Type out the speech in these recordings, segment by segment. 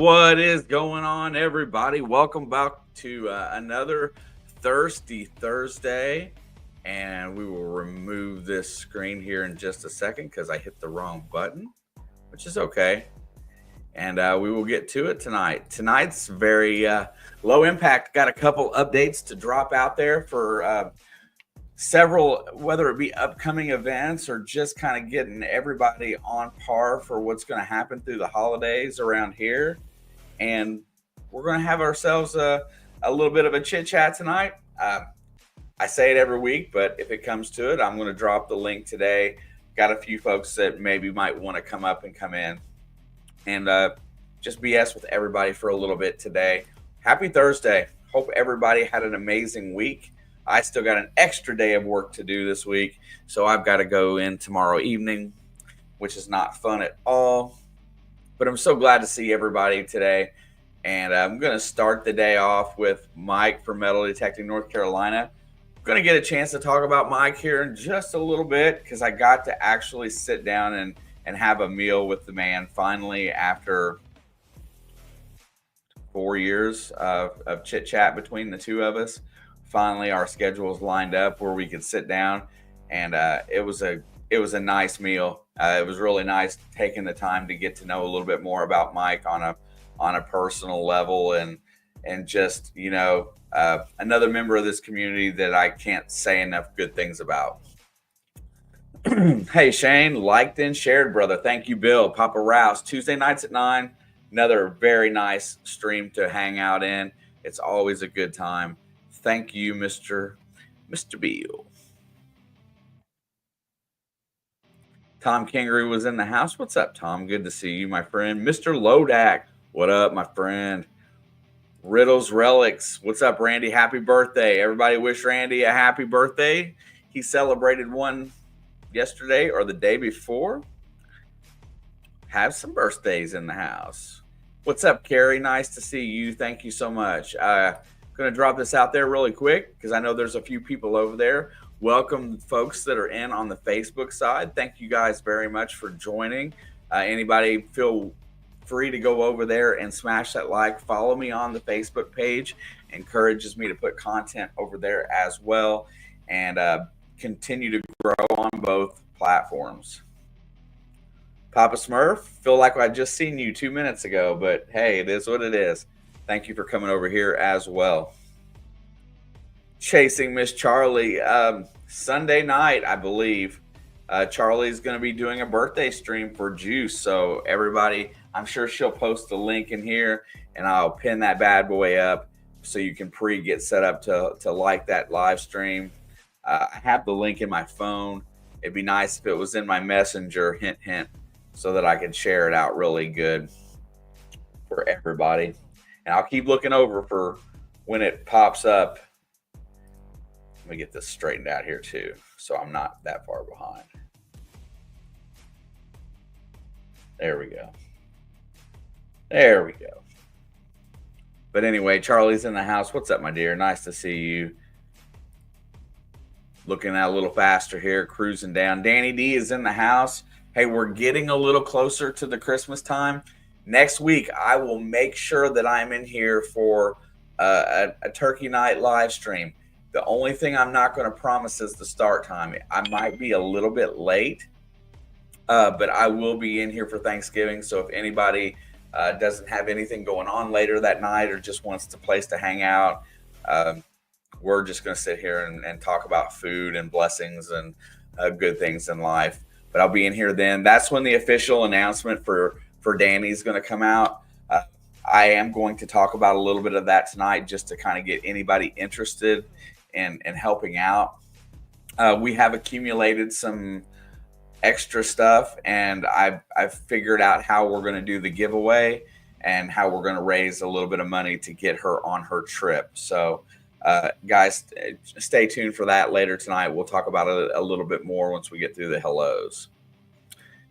What is going on, everybody? Welcome back to another Thirsty Thursday. And we will remove this screen here in just a second because I hit the wrong button, which is okay. And we will get to it tonight. Tonight's very low impact. Got a couple updates to drop out there for several, whether it be upcoming events or just kind of getting everybody on par for what's going to happen through the holidays around here. And we're going to have ourselves a little bit of a chit chat tonight. I say it every week, but if it comes to it, I'm going to drop the link today. Got a few folks that maybe might want to come up and come in and just BS with everybody for a little bit today. Happy Thursday. Hope everybody had an amazing week. I still got an extra day of work to do this week, so I've got to go in tomorrow evening, which is not fun at all. But I'm so glad to see everybody today. And I'm going to start the day off with Mike from Metal Detecting North Carolina. I'm going to get a chance to talk about Mike here in just a little bit because I got to actually sit down and have a meal with the man finally after 4 years of chit chat between the two of us. Finally, our schedules lined up where we could sit down, and it was a nice meal. It was really nice taking the time to get to know a little bit more about Mike on a personal level, and just another member of this community that I can't say enough good things about. Hey Shane, liked and shared, brother. Thank you, Bill. Papa Rouse, Tuesday nights at 9. Another very nice stream to hang out in. It's always a good time. Thank you, Mr. Beal. Tom Kingery was in the house. What's up, Tom? Good to see you, my friend. Mr. Lodak, what up, my friend? Riddles Relics, what's up, Randy? Happy birthday. Everybody wish Randy a happy birthday. He celebrated one yesterday or the day before. Have some birthdays in the house. What's up, Carrie? Nice to see you. Thank you so much. Going to drop this out there really quick because I know there's a few people over there. Welcome folks that are in on the Facebook side. Thank you guys very much for joining. Anybody feel free to go over there and smash that like. Follow me on the Facebook page. Encourages me to put content over there as well and continue to grow on both platforms. Papa Smurf, feel like I just seen you 2 minutes ago, but hey, it is what it is. Thank you for coming over here as well. Chasing Miss Charlie, Sunday night, I believe. Charlie's going to be doing a birthday stream for Juice. So everybody, I'm sure she'll post the link in here, and I'll pin that bad boy up so you can get set up to like that live stream. I have the link in my phone. It'd be nice if it was in my messenger, hint, hint, so that I could share it out really good for everybody. And I'll keep looking over for when it pops up. Let me get this straightened out here too, so I'm not that far behind. There we go. There we go. But anyway, Charlie's in the house. What's up, my dear? Nice to see you. Looking at a little faster here, cruising down. Danny D is in the house. Hey, we're getting a little closer to the Christmas time. Next week, I will make sure that I'm in here for a turkey night live stream. The only thing I'm not going to promise is the start time. I might be a little bit late, but I will be in here for Thanksgiving. So if anybody doesn't have anything going on later that night or just wants a place to hang out, we're just going to sit here and talk about food and blessings and good things in life. But I'll be in here then. That's when the official announcement for Danny's going to come out. I am going to talk about a little bit of that tonight just to kind of get anybody interested in helping out. We have accumulated some extra stuff, and I've figured out how we're going to do the giveaway and how we're going to raise a little bit of money to get her on her trip. So guys, stay tuned for that later tonight. We'll talk about it a little bit more once we get through the hellos.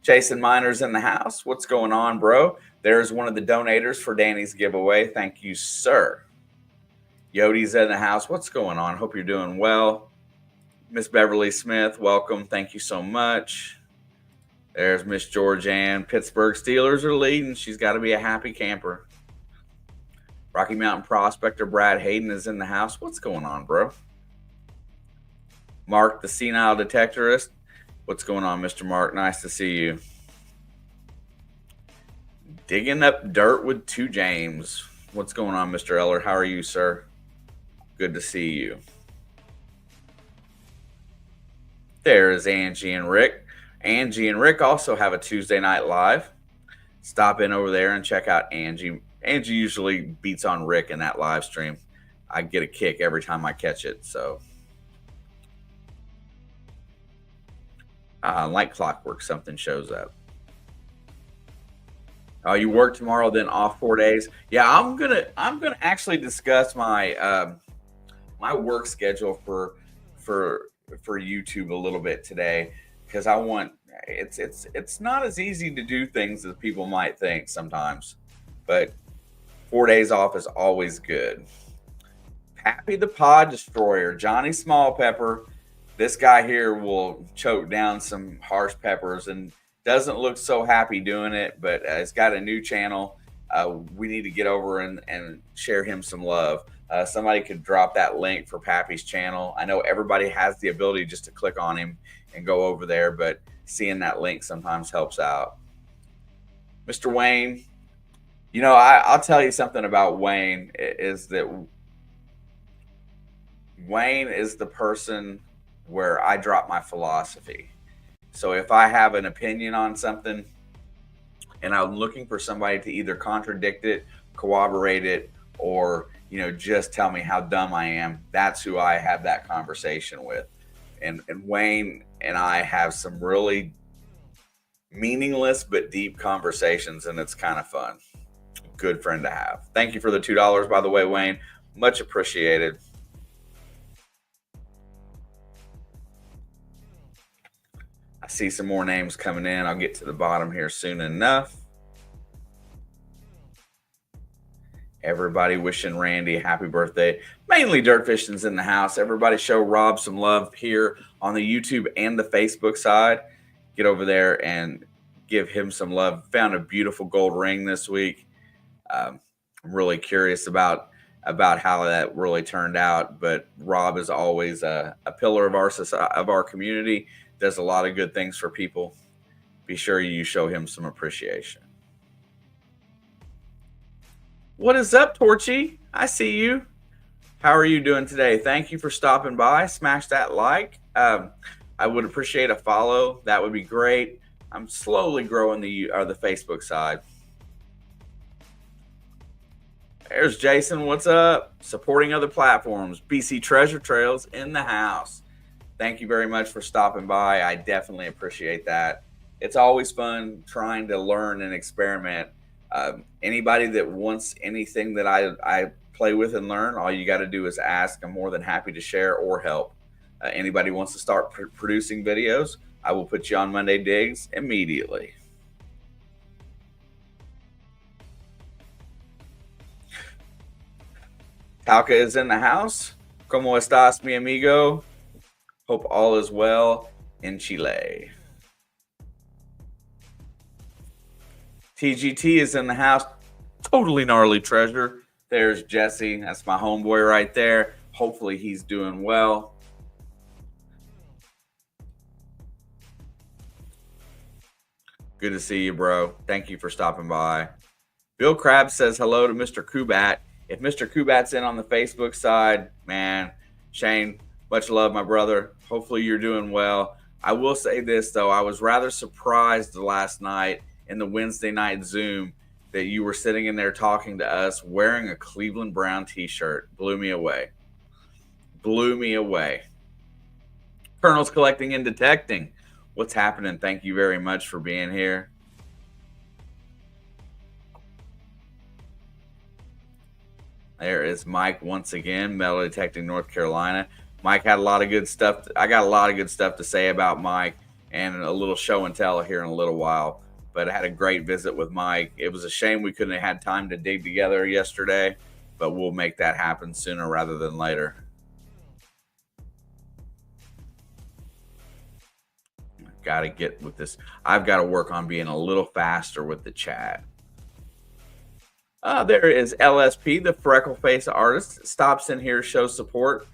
Jason Miner's in the house. What's going on, bro? There's one of the donators for Danny's giveaway. Thank you, sir. Yodi's in the house. What's going on? Hope you're doing well. Miss Beverly Smith, welcome. Thank you so much. There's Miss Georgianne. Pittsburgh Steelers are leading. She's got to be a happy camper. Rocky Mountain prospector Brad Hayden is in the house. What's going on, bro? Mark, the senile detectorist. What's going on, Mr. Mark? Nice to see you. Digging up dirt with 2 James. What's going on, Mr. Eller? How are you, sir? Good to see you. There's Angie and Rick. Angie and Rick also have a Tuesday night live. Stop in over there and check out Angie. Angie usually beats on Rick in that live stream. I get a kick every time I catch it. So, like clockwork, something shows up. Oh, you work tomorrow, then off 4 days. Yeah, I'm gonna actually discuss my my work schedule for YouTube a little bit today, because I want it's not as easy to do things as people might think sometimes, but 4 days off is always good. Pappy the Pod Destroyer, Johnny Small Pepper. This guy here will choke down some harsh peppers and doesn't look so happy doing it, but he's got a new channel. We need to get over and share him some love. Somebody could drop that link for Pappy's channel. I know everybody has the ability just to click on him and go over there, but seeing that link sometimes helps out. Mr. Wayne, you know, I'll tell you something about Wayne, is that Wayne is the person where I drop my philosophy. So if I have an opinion on something and I'm looking for somebody to either contradict it, corroborate it, or, you know, just tell me how dumb I am, that's who I have that conversation with. And Wayne and I have some really meaningless but deep conversations, and it's kind of fun. Good friend to have. Thank you for the $2, by the way, Wayne. Much appreciated. I see some more names coming in. I'll get to the bottom here soon enough. Everybody wishing Randy a happy birthday. Mainly Dirtfishing's in the house. Everybody show Rob some love here on the YouTube and the Facebook side. Get over there and give him some love. Found a beautiful gold ring this week. I'm really curious about how that really turned out. But Rob is always a pillar of our society, of our community. Does a lot of good things for people. Be sure you show him some appreciation. What is up, Torchy? I see you. How are you doing today? Thank you for stopping by. Smash that like. I would appreciate a follow. That would be great. I'm slowly growing the Facebook side. There's Jason. What's up? Supporting other platforms. BC Treasure Trails in the house. Thank you very much for stopping by. I definitely appreciate that. It's always fun trying to learn and experiment. Anybody that wants anything that I play with and learn, all you got to do is ask. I'm more than happy to share or help. Anybody wants to start producing videos, I will put you on Monday Digs immediately. Talca is in the house. ¿Cómo estás, mi amigo? Hope all is well in Chile. TGT is in the house. Totally gnarly treasure. There's Jesse. That's my homeboy right there. Hopefully he's doing well. Good to see you, bro. Thank you for stopping by. Bill Krabs says hello to Mr. Kubat. If Mr. Kubat's in on the Facebook side, man, Shane, much love, my brother. Hopefully you're doing well. I will say this, though. I was rather surprised last night in the Wednesday night Zoom that you were sitting in there talking to us wearing a Cleveland Brown t-shirt. Blew me away. Blew me away. Colonel's Collecting and Detecting. What's happening? Thank you very much for being here. There is Mike once again, Metal Detecting North Carolina. Mike had a lot of good stuff. I got a lot of good stuff to say about Mike, and a little show and tell here in a little while. But I had a great visit with Mike. It was a shame we couldn't have had time to dig together yesterday, but we'll make that happen sooner rather than later. Got to get with this. I've got to work on being a little faster with the chat. There is LSP, the freckle face artist, stops in here, shows support.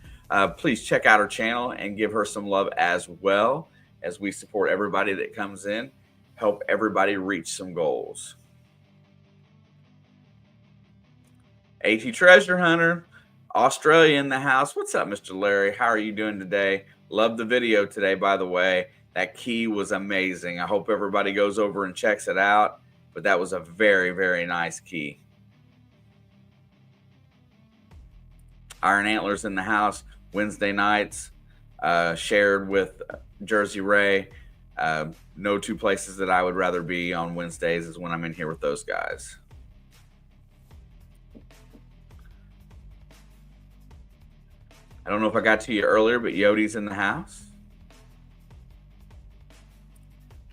Please check out her channel and give her some love as well, as we support everybody that comes in, help everybody reach some goals. AT Treasure Hunter, Australia in the house. What's up, Mr. Larry? How are you doing today? Love the video today, by the way. That key was amazing. I hope everybody goes over and checks it out. But that was a very, very nice key. Iron Antlers in the house Wednesday nights, shared with Jersey Ray. No two places that I would rather be on Wednesdays is when I'm in here with those guys. I don't know if I got to you earlier, but Yodi's in the house.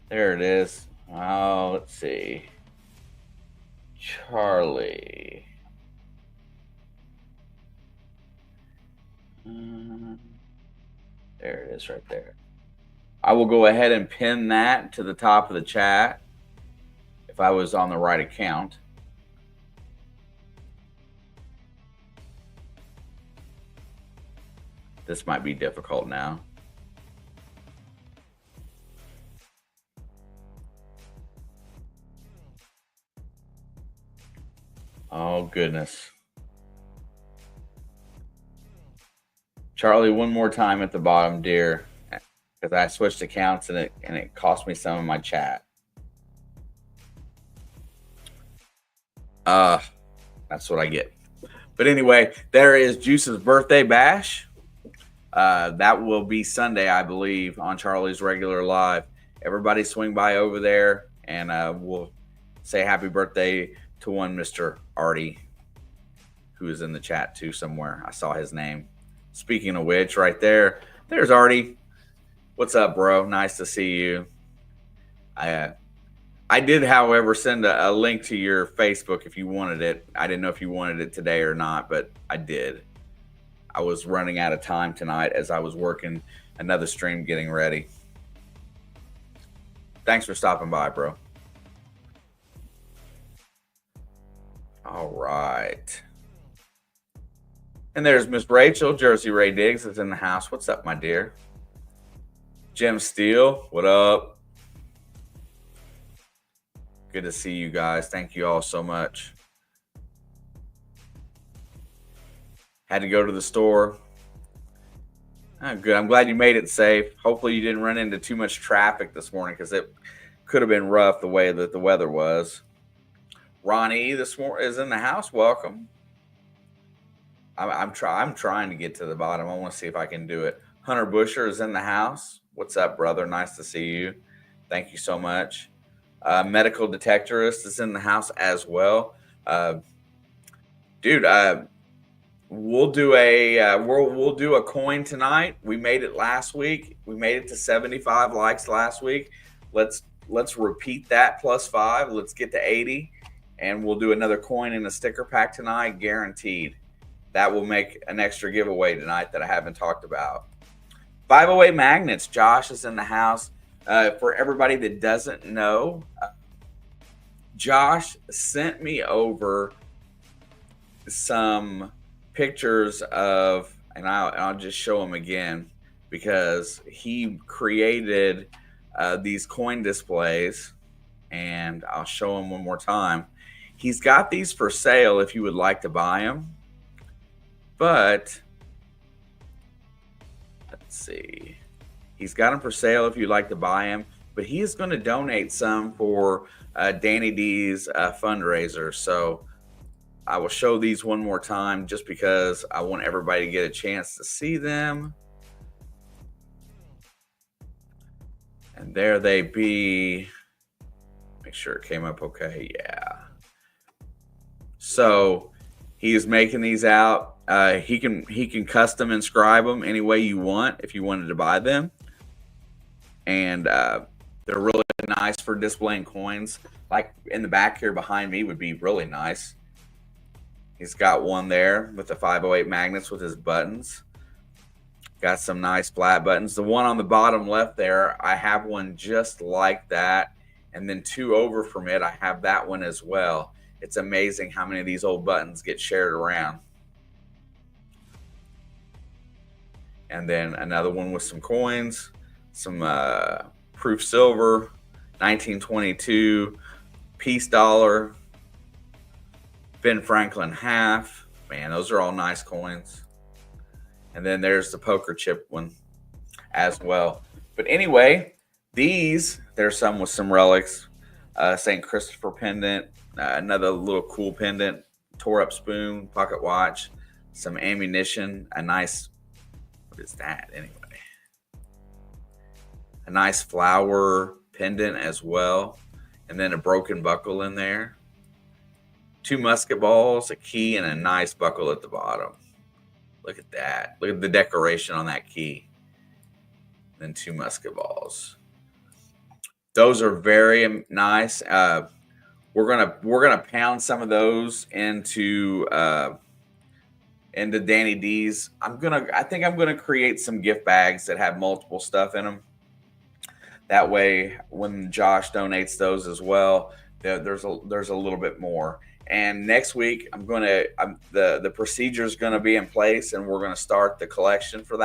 There it is. Oh, let's see. Charlie. There it is right there. I will go ahead and pin that to the top of the chat if I was on the right account. This might be difficult now. Oh, goodness. Charlie, one more time at the bottom, dear, because I switched accounts and it cost me some of my chat. That's what I get. But anyway, there is Juice's birthday bash. That will be Sunday, I believe, on Charlie's regular live. Everybody swing by over there, and we'll say happy birthday to one Mr. Artie, who is in the chat too somewhere. I saw his name. Speaking of which, right there, there's Artie. What's up, bro? Nice to see you. I did, however, send a link to your Facebook if you wanted it. I didn't know if you wanted it today or not, but I did. I was running out of time tonight as I was working another stream getting ready. Thanks for stopping by, bro. All right. And there's Miss Rachel. Jersey Ray Diggs is in the house. What's up, my dear? Jim Steele, what up? Good to see you guys. Thank you all so much. Had to go to the store. Oh, good. I'm glad you made it safe. Hopefully you didn't run into too much traffic this morning because it could have been rough the way that the weather was. Ronnie this morning is in the house. Welcome. I'm trying to get to the bottom. I want to see if I can do it. Hunter Busher is in the house. What's up, brother? Nice to see you. Thank you so much. Medical Detectorist is in the house as well. Dude, we'll do a coin tonight. We made it last week. We made it to 75 likes last week. Let's repeat that plus 5. Let's get to 80, and we'll do another coin in a sticker pack tonight, guaranteed. That will make an extra giveaway tonight that I haven't talked about. 508 Magnets. Josh is in the house. For everybody that doesn't know, Josh sent me over some pictures of, and I'll just show them again because he created these coin displays, and I'll show them one more time. He's got these for sale if you would like to buy them. But let's see. He's got them for sale if you'd like to buy them. But he is going to donate some for Danny D's fundraiser. So I will show these one more time just because I want everybody to get a chance to see them. And there they be. Make sure it came up okay. Yeah. So he is making these out. He can custom inscribe them any way you want if you wanted to buy them. And they're really nice for displaying coins. Like in the back here behind me would be really nice. He's got one there with the 508 magnets with his buttons. Got some nice flat buttons. The one on the bottom left there, I have one just like that. And then 2 over from it, I have that one as well. It's amazing how many of these old buttons get shared around. And then another one with some coins, some proof silver, 1922 peace dollar, Ben Franklin half. Man, those are all nice coins. And then there's the poker chip one as well. But anyway, there's some with some relics. St. Christopher pendant, another little cool pendant, tore up spoon, pocket watch, some ammunition, a nice, what is that anyway? A nice flower pendant as well. And then a broken buckle in there. 2 musket balls, a key, and a nice buckle at the bottom. Look at that. Look at the decoration on that key. Then 2 musket balls. Those are very nice. We're gonna pound some of those into Danny D's. I think I'm gonna create some gift bags that have multiple stuff in them. That way, when Josh donates those as well, there's a little bit more. And next week, the procedure is going to be in place, and we're going to start the collection for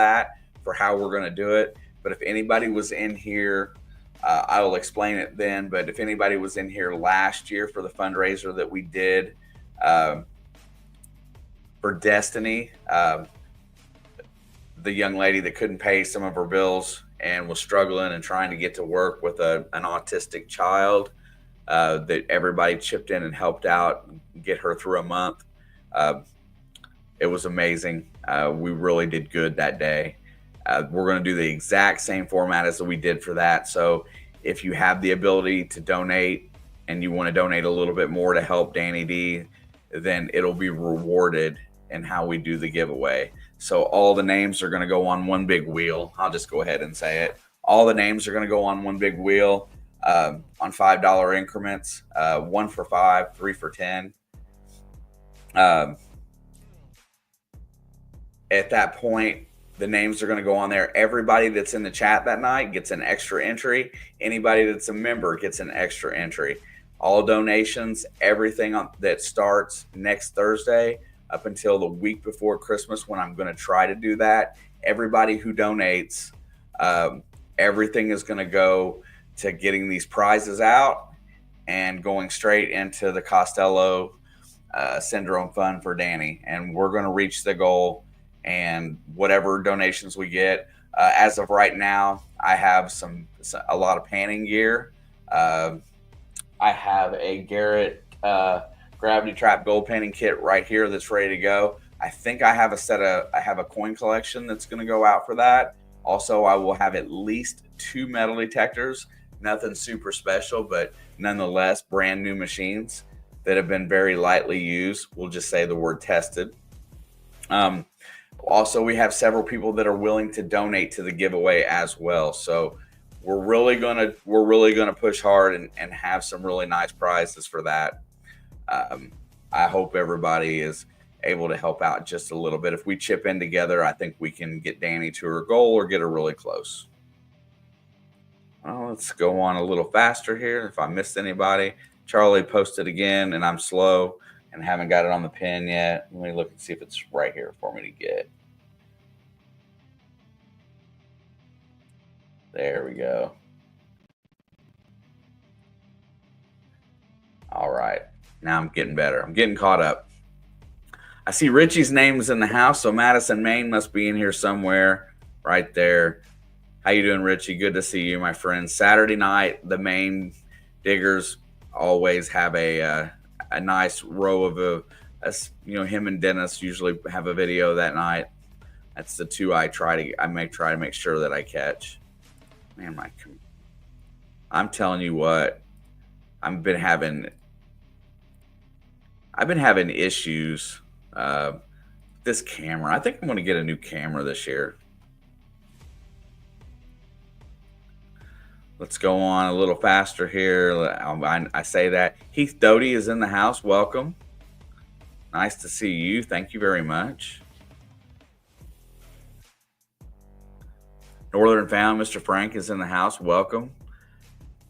how we're going to do it. But if anybody was in here, I will explain it then. But if anybody was in here last year for the fundraiser that we did for Destiny, the young lady that couldn't pay some of her bills and was struggling and trying to get to work with an autistic child, that everybody chipped in and helped out and get her through a month. It was amazing. We really did good that day. We're going to do the exact same format as we did for that. So if you have the ability to donate and you want to donate a little bit more to help Danny D, then it'll be rewarded in how we do the giveaway. So all the names are going to go on one big wheel. I'll just go ahead and say it. All the names are going to go on one big wheel on $5 increments, 1 for $5, 3 for $10. At that point, the names are going to go on there. Everybody that's in the chat that night gets an extra entry. Anybody that's a member gets an extra entry. All donations, everything that starts next Thursday up until the week before Christmas, when I'm going to try to do that. Everybody who donates, everything is going to go to getting these prizes out and going straight into the Costello Syndrome Fund for Danny. And we're going to reach the goal, and whatever donations we get. As of right now, I have a lot of panning gear. I have a Garrett Gravity Trap gold painting kit right here that's ready to go. I think I have a coin collection that's going to go out for that. Also, I will have at least 2 metal detectors. Nothing super special, but nonetheless, brand new machines that have been very lightly used. We'll just say the word tested. Also, we have several people that are willing to donate to the giveaway as well. So we're really gonna push hard and have some really nice prizes for that. I hope everybody is able to help out just a little bit. If we chip in together, I think we can get Danny to her goal or get her really close. Well, let's go on a little faster here. If I missed anybody, Charlie posted again, and I'm slow and haven't got it on the pin yet. Let me look and see if it's right here for me to get. There we go. All right. Now I'm getting better. I'm getting caught up. I see Richie's name is in the house, so Madison, Maine must be in here somewhere right there. How you doing, Richie? Good to see you, my friend. Saturday night, the Maine Diggers always have a nice row of him and Dennis usually have a video that night. That's the 2 I may try to make sure that I catch. Man, I'm telling you what, I've been having issues with this camera. I think I'm going to get a new camera this year. Let's go on a little faster here. I say that. Heath Doty is in the house. Welcome. Nice to see you. Thank you very much. Northern Found, Mr. Frank is in the house. Welcome.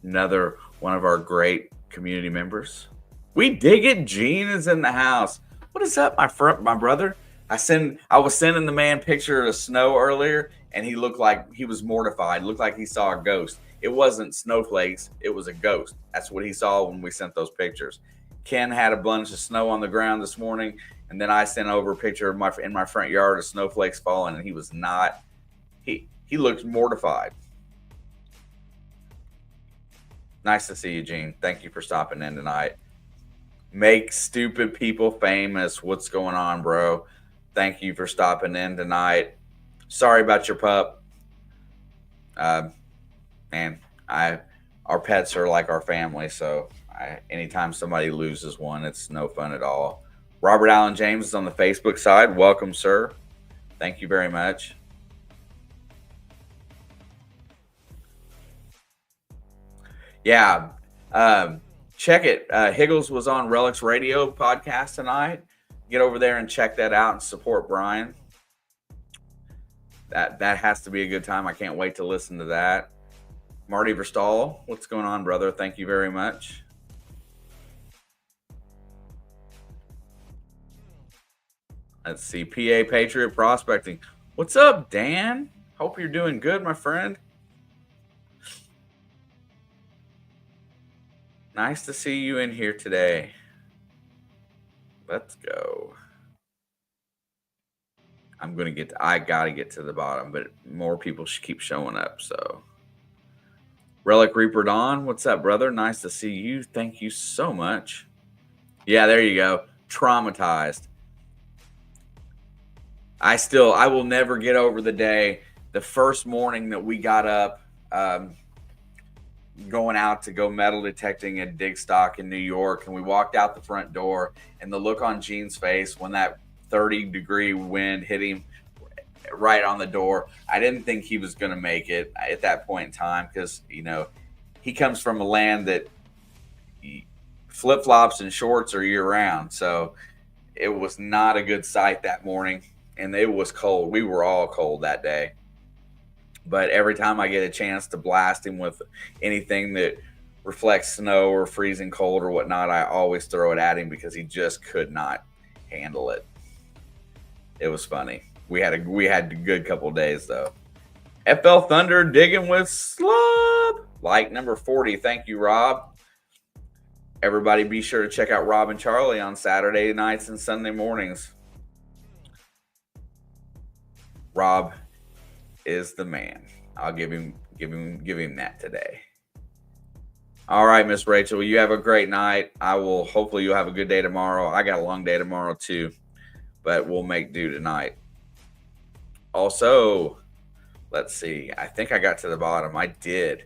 Another one of our great community members. We dig it. Gene is in the house. What is up, my brother? I was sending the man picture of snow earlier, and he looked like he was mortified. Looked like he saw a ghost. It wasn't snowflakes. It was a ghost. That's what he saw when we sent those pictures. Ken had a bunch of snow on the ground this morning, and then I sent over a picture of my front yard of snowflakes falling, and he was not. He looked mortified. Nice to see you, Gene. Thank you for stopping in tonight. Make stupid people famous. What's going on, bro? Thank you for stopping in tonight. Sorry about your pup. Man, our pets are like our family, so anytime somebody loses one, it's no fun at all. Robert Allen James is on the Facebook side. Welcome, sir. Thank you very much. Yeah. Check it. Higgles was on Relics Radio podcast tonight. Get over there and check that out and support Brian. That has to be a good time. I can't wait to listen to that. Marty Verstahl, what's going on, brother? Thank you very much. Let's see. PA Patriot Prospecting. What's up, Dan? Hope you're doing good, my friend. Nice to see you in here today. Let's go. I gotta get to the bottom, but more people should keep showing up. So, Relic Reaper Dawn, what's up, brother? Nice to see you. Thank you so much. Yeah, there you go. Traumatized. I will never get over the day, the first morning that we got up, going out to go metal detecting at Dig Stock in New York, and we walked out the front door, and the look on Gene's face when that 30-degree wind hit him right on the door. I didn't think he was going to make it at that point in time because, he comes from a land that flip-flops and shorts are year-round. So it was not a good sight that morning, and it was cold. We were all cold that day. But every time I get a chance to blast him with anything that reflects snow or freezing cold or whatnot, I always throw it at him because he just could not handle it. It was funny. We had a good couple days though. FL Thunder digging with Slub. Like number 40. Thank you, Rob. Everybody be sure to check out Rob and Charlie on Saturday nights and Sunday mornings. Rob is the man. I'll give him that today. All right, Miss Rachel, you have a great night. Hopefully you'll have a good day tomorrow. I got a long day tomorrow too, but we'll make do tonight. Also, let's see. I think I got to the bottom. I did.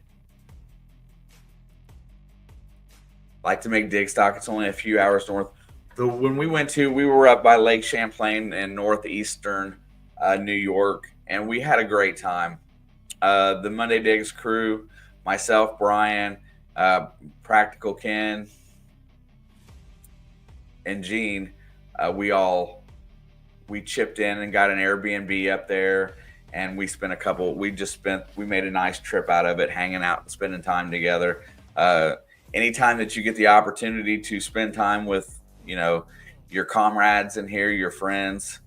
Like to make Dig Stock. It's only a few hours north. When we were up by Lake Champlain in northeastern New York, and we had a great time. The Monday Digs crew, myself, Brian, Practical Ken, and Gene, we chipped in and got an Airbnb up there, and we made a nice trip out of it, hanging out and spending time together. Anytime that you get the opportunity to spend time with, your comrades in here, your friends,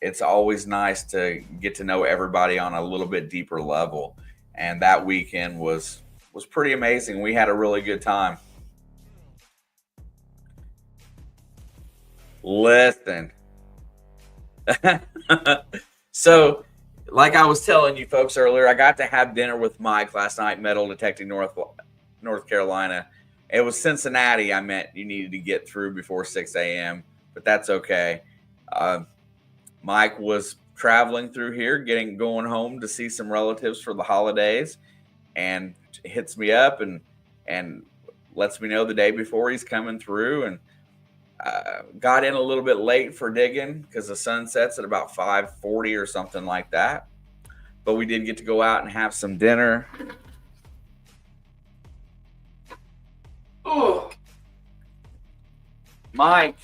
it's always nice to get to know everybody on a little bit deeper level. And that weekend was pretty amazing. We had a really good time. Listen. So, like I was telling you folks earlier, I got to have dinner with Mike last night, metal detecting North Carolina. It was Cincinnati I meant you needed to get through before 6 a.m., but that's okay. Mike was traveling through here, going home to see some relatives for the holidays, and hits me up and lets me know the day before he's coming through, and got in a little bit late for digging because the sun sets at about 5:40 or something like that. But we did get to go out and have some dinner. Oh, Mike.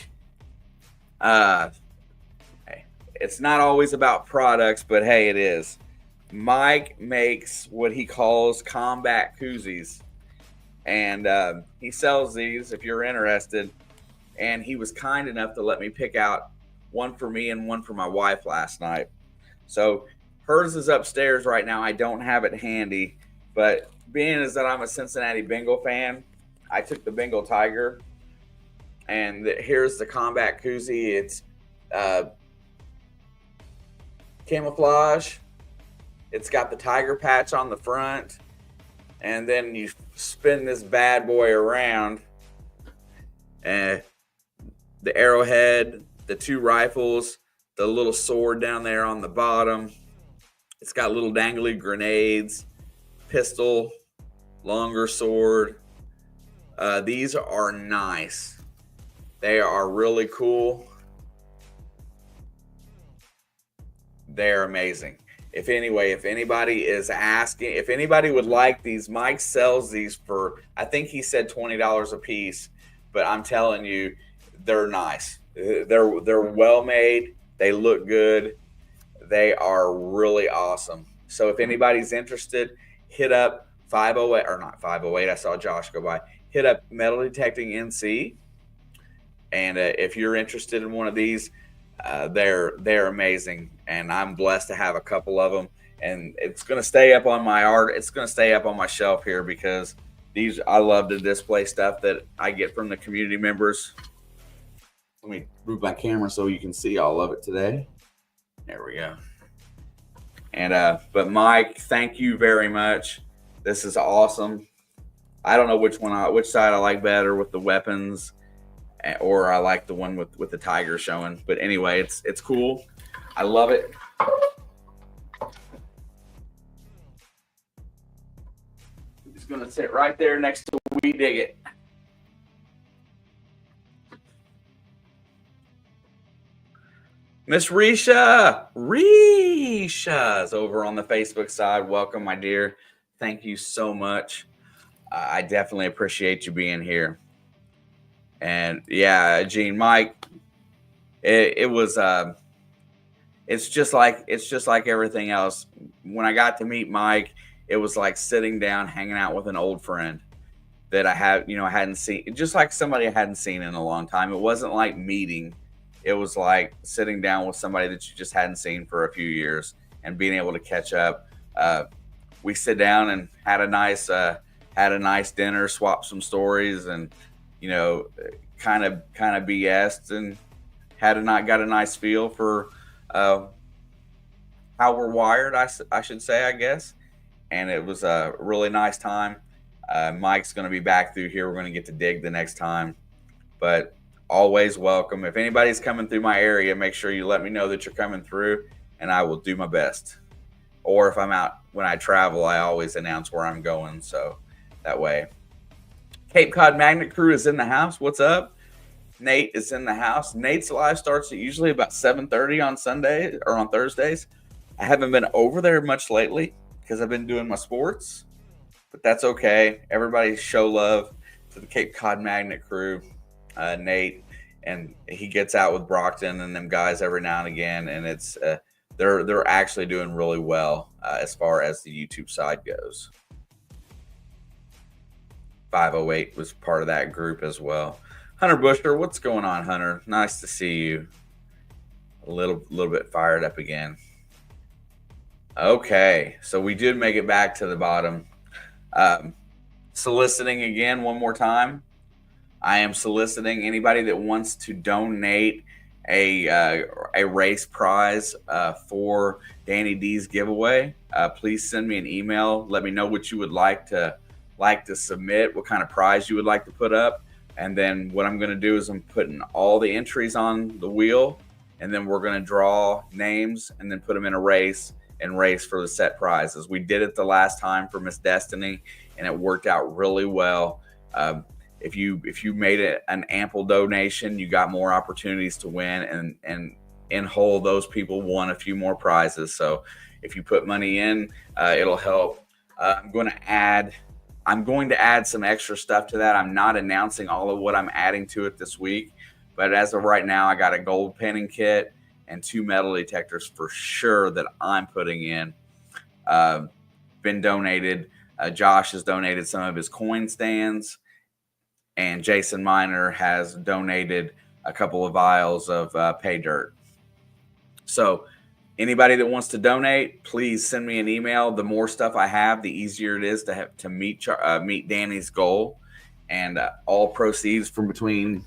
It's not always about products, but hey, it is. Mike makes what he calls combat koozies. and he sells these if you're interested. And he was kind enough to let me pick out one for me and one for my wife last night. So hers is upstairs right now. I don't have it handy, but being as that I'm a Cincinnati Bengal fan, I took the Bengal Tiger. And here's the combat koozie. It's camouflage. It's got the tiger patch on the front. And then you spin this bad boy around. And the arrowhead, the 2 rifles, the little sword down there on the bottom. It's got little dangly grenades, pistol, longer sword. These are nice. They are really cool. They're amazing. If anybody is asking, if anybody would like these, Mike sells these for, I think he said $20 a piece, but I'm telling you, they're nice. They're well made. They look good. They are really awesome. So if anybody's interested, hit up 508, or not 508. I saw Josh go by. Hit up Metal Detecting NC. And if you're interested in one of these, they're amazing, and I'm blessed to have a couple of them. And it's going to stay up on my art. It's going to stay up on my shelf here because these, I love to display stuff that I get from the community members. Let me move my camera so you can see all of it today. There we go. And but Mike, thank you very much. This is awesome. I don't know which side I like better, with the weapons, or I like the one with the tiger showing. But anyway, it's cool. I love it. It's gonna sit right there next to We Dig It. Miss Risha's over on the Facebook side. Welcome, my dear. Thank you so much. I definitely appreciate you being here. And yeah, Gene, Mike, it was it's just like everything else. When I got to meet Mike, it was like sitting down, hanging out with an old friend that I hadn't seen, just like somebody I hadn't seen in a long time. It wasn't like meeting. It was like sitting down with somebody that you just hadn't seen for a few years and being able to catch up. We sit down and had a nice dinner, swapped some stories, and kind of BS'd, and got a nice feel for how we're wired, I should say, I guess. And it was a really nice time. Mike's going to be back through here. We're going to get to dig the next time, but always welcome. If anybody's coming through my area, make sure you let me know that you're coming through, and I will do my best. Or if I'm out, when I travel, I always announce where I'm going, so that way. Cape Cod Magnet Crew is in the house. What's up? Nate is in the house. Nate's live starts at usually about 7:30 on Sunday or on Thursdays. I haven't been over there much lately because I've been doing my sports, but that's okay. Everybody show love to the Cape Cod Magnet Crew. Nate, and he gets out with Brockton and them guys every now and again, and it's they're actually doing really well as far as the YouTube side goes. 508 was part of that group as well. Hunter Busher, what's going on, Hunter? Nice to see you. A little bit fired up again. Okay, so we did make it back to the bottom. Soliciting again one more time. I am soliciting anybody that wants to donate a race prize for Danny D's giveaway. Please send me an email. Let me know what you would like to submit, what kind of prize you would like to put up. And then what I'm going to do is I'm putting all the entries on the wheel, and then we're going to draw names and then put them in a race and race for the set prizes. We did it the last time for Miss Destiny, and it worked out really well. If you made it an ample donation, you got more opportunities to win, and in whole, those people won a few more prizes. So if you put money in, it'll help. I'm going to add some extra stuff to that. I'm not announcing all of what I'm adding to it this week, but as of right now, I got a gold penning kit and 2 metal detectors for sure that I'm putting in. Been donated Josh has donated some of his coin stands, and Jason Miner has donated a couple of vials of pay dirt. So anybody that wants to donate, please send me an email. The more stuff I have, the easier it is to meet Danny's goal. And all proceeds from between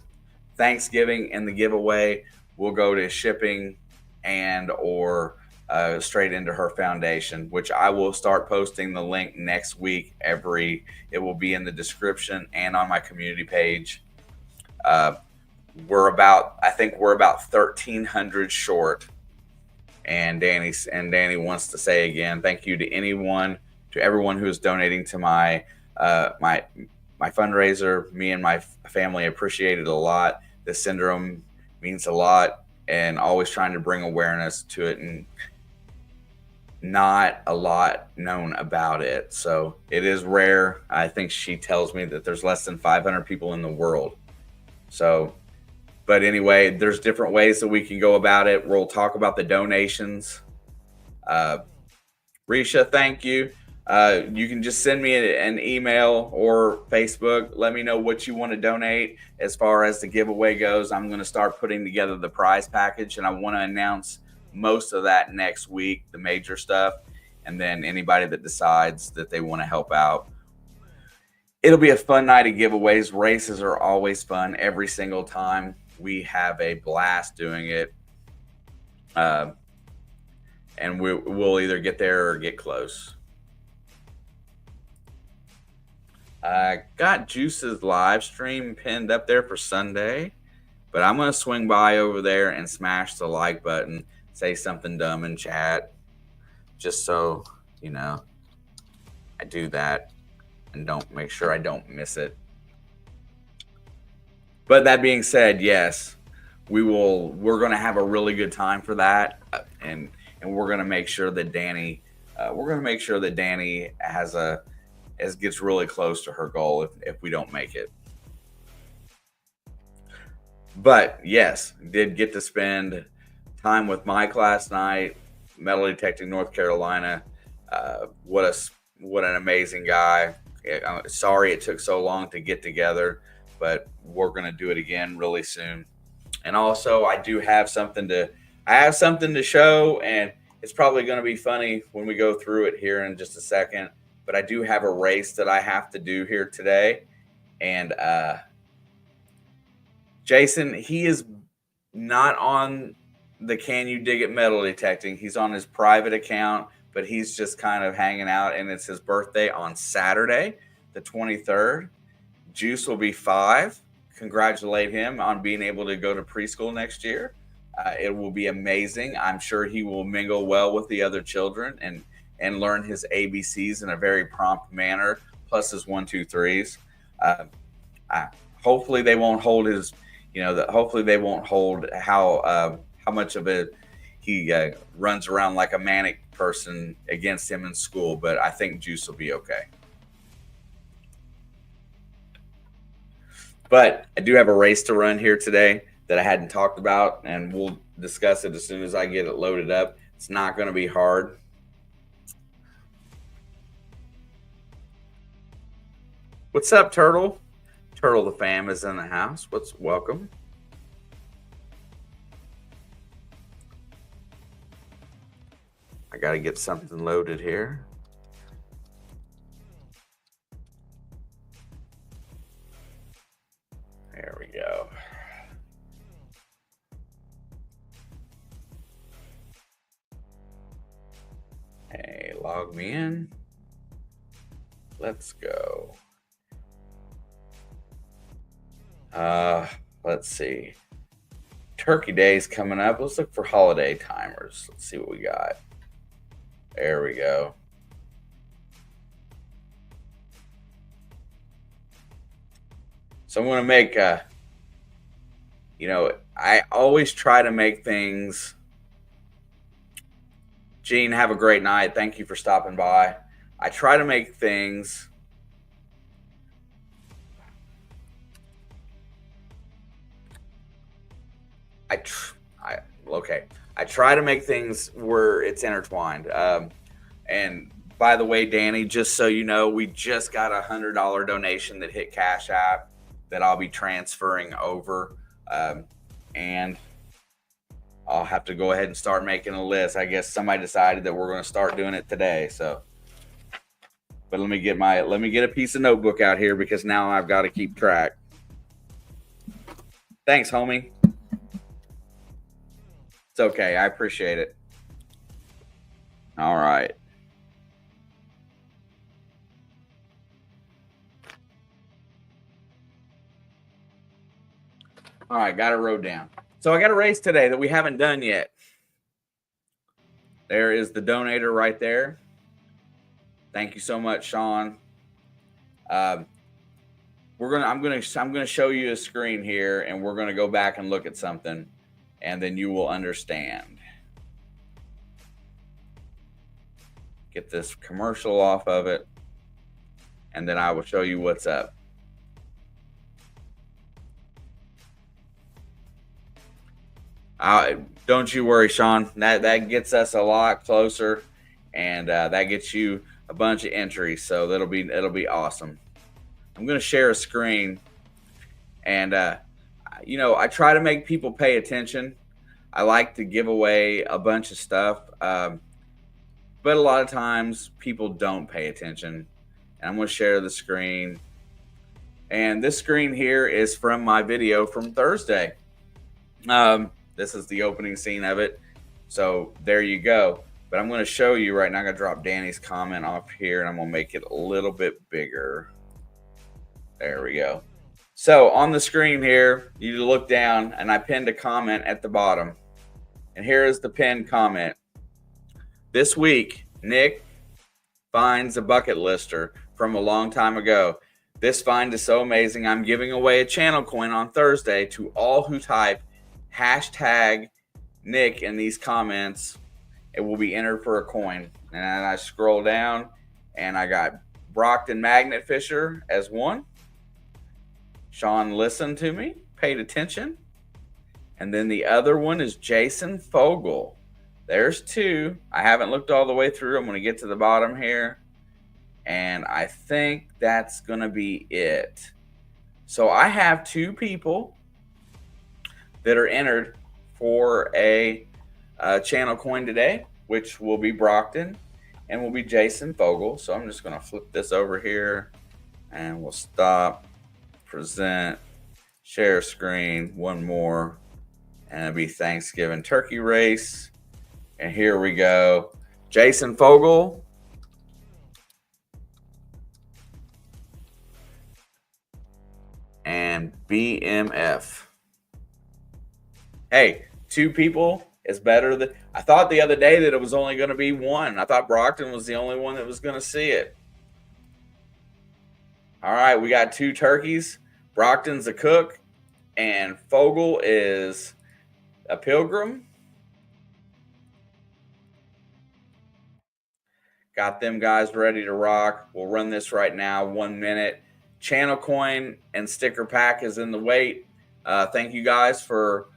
Thanksgiving and the giveaway will go to shipping and or straight into her foundation, which I will start posting the link next week. It will be in the description and on my community page. I think we're about 1,300 short. And Danny wants to say again, thank you to everyone who is donating to my fundraiser. Me and my family appreciate it a lot. This syndrome means a lot, and always trying to bring awareness to it, and not a lot known about it. So it is rare. I think she tells me that there's less than 500 people in the world. So, but anyway, there's different ways that we can go about it. We'll talk about the donations. Risha, thank you. You can just send me an email or Facebook. Let me know what you want to donate. As far as the giveaway goes, I'm going to start putting together the prize package, and I want to announce most of that next week, the major stuff. And then anybody that decides that they want to help out. It'll be a fun night of giveaways. Races are always fun every single time. We have a blast doing it. And we'll either get there or get close. I got Juice's live stream pinned up there for Sunday, but I'm going to swing by over there and smash the like button, say something dumb in chat, just so, I do that and make sure I don't miss it. But that being said, yes, we're going to have a really good time for that. And we're going to make sure that Danny gets really close to her goal if we don't make it. But yes, did get to spend time with Mike last night, metal detecting North Carolina. What an amazing guy. Sorry it took so long to get together, but we're going to do it again really soon. And also, I have something to show, and it's probably going to be funny when we go through it here in just a second. But I do have a race that I have to do here today. And Jason, he is not on the Can You Dig It metal detecting. He's on his private account, but he's just kind of hanging out, and it's his birthday on Saturday, the 23rd. Juice will be 5. Congratulate him on being able to go to preschool next year. It will be amazing. I'm sure he will mingle well with the other children and learn his ABCs in a very prompt manner, plus his 1, 2, 3s. Hopefully they won't hold his, hopefully they won't hold how much of it he runs around like a manic person against him in school, but I think Juice will be okay. But I do have a race to run here today that I hadn't talked about, and we'll discuss it as soon as I get it loaded up. It's not going to be hard. What's up, Turtle? Turtle the fam is in the house. Welcome. I got to get something loaded here. There we go. Hey, log me in. Let's go. Let's see. Turkey Day's coming up. Let's look for holiday timers. Let's see what we got. There we go. So I'm going to make, I always try to make things. Gene, have a great night. Thank you for stopping by. I try to make things I try to make things where it's intertwined. And by the way, Danny, just so you know, we just got $100 donation that hit Cash App that I'll be transferring over. And I'll have to go ahead and start making a list. I guess somebody decided that we're going to start doing it today. So, but let me get a piece of notebook out here because now I've got to keep track. Thanks, homie. It's okay. I appreciate it. All right. All right, got it wrote down. So I got a race today that we haven't done yet. There is the donator right there. Thank you so much, Sean. I'm gonna show you a screen here, and we're gonna go back and look at something, and then you will understand. Get this commercial off of it, and then I will show you what's up. Don't you worry, Sean. That gets us a lot closer, and that gets you a bunch of entries. So it'll be awesome. I'm going to share a screen, and I try to make people pay attention. I like to give away a bunch of stuff, but a lot of times people don't pay attention. And I'm going to share the screen, and this screen here is from my video from Thursday. This is the opening scene of it. So there you go. But I'm going to show you right now. I'm going to drop Danny's comment off here, and I'm going to make it a little bit bigger. There we go. So on the screen here, you look down, and I pinned a comment at the bottom. And here is the pinned comment. This week, Nick finds a bucket lister from a long time ago. This find is so amazing. I'm giving away a channel coin on Thursday to all who type hashtag Nick in these comments. It will be entered for a coin. And I scroll down, and I got Brockton Magnet Fisher as one. Sean listened to me, paid attention. And then the other one is Jason Fogel. There's two. I haven't looked all the way through. I'm going to get to the bottom here. And I think that's going to be it. So I have two people that are entered for a channel coin today, which will be Brockton and will be Jason Fogel. So I'm just going to flip this over here, and we'll stop, present, share screen, one more, and it'll be Thanksgiving turkey race. And here we go. Jason Fogel. And BMF. Hey, two people is better than I thought the other day that it was only going to be one. I thought Brockton was the only one that was going to see it. All right, we got two turkeys. Brockton's a cook, and Fogel is a pilgrim. Got them guys ready to rock. We'll run this right now, 1 minute. Channel coin and sticker pack is in the wait. Thank you guys for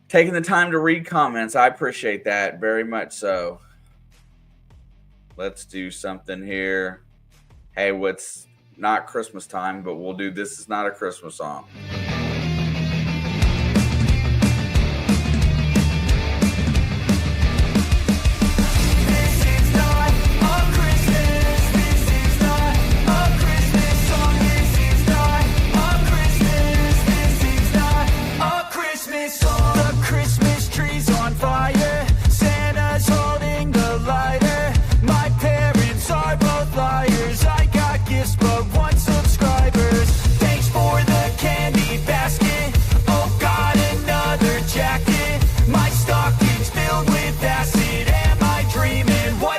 taking the time to read comments. I appreciate that very much so. Let's do something here. Hey, what's not Christmas time, but we'll do This Is Not a Christmas Song.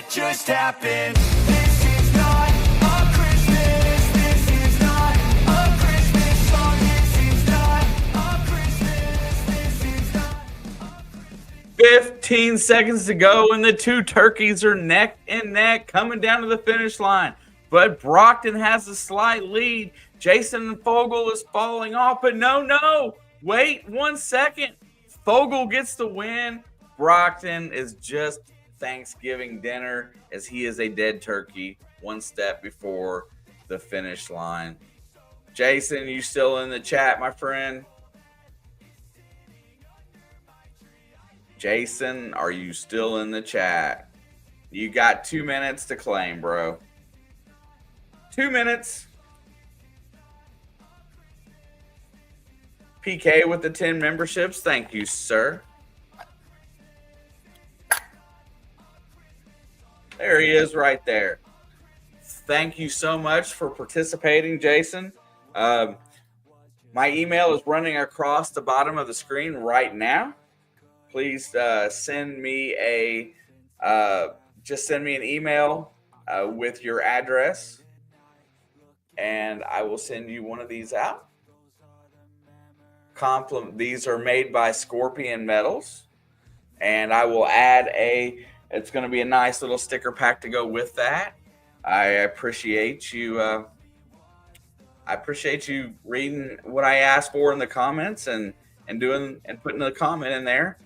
Just happened. This is not a Christmas. This is not a Christmas song. This is not a Christmas. This is not a Christmas. 15 seconds to go, and the two turkeys are neck and neck coming down to the finish line. But Brockton has a slight lead. Jason Fogel is falling off, but no. Wait 1 second. Fogel gets the win. Brockton is just Thanksgiving dinner, as he is a dead turkey, one step before the finish line. Jason, you still in the chat, my friend? Jason, are you still in the chat? You got 2 minutes to claim, bro. 2 minutes. PK with the 10 memberships. Thank you, sir. There he is right there. Thank you so much for participating, Jason. My email is running across the bottom of the screen right now. Please send me just send me an email with your address, and I will send you one of these out. These are made by Scorpion Metals, and I will add it's going to be a nice little sticker pack to go with that. I appreciate you. I appreciate you reading what I asked for in the comments and putting the comment in there.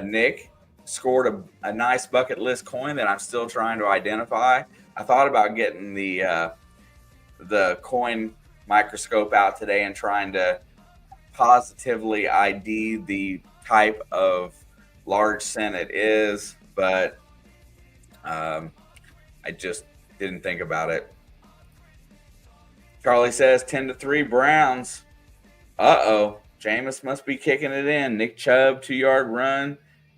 Nick scored a nice bucket list coin that I'm still trying to identify. I thought about getting the coin microscope out today and trying to positively ID the type of large cent it is, but I just didn't think about it. Charlie says 10-3 Browns. Uh-oh. Jameis must be kicking it in. Nick Chubb, 2-yard run.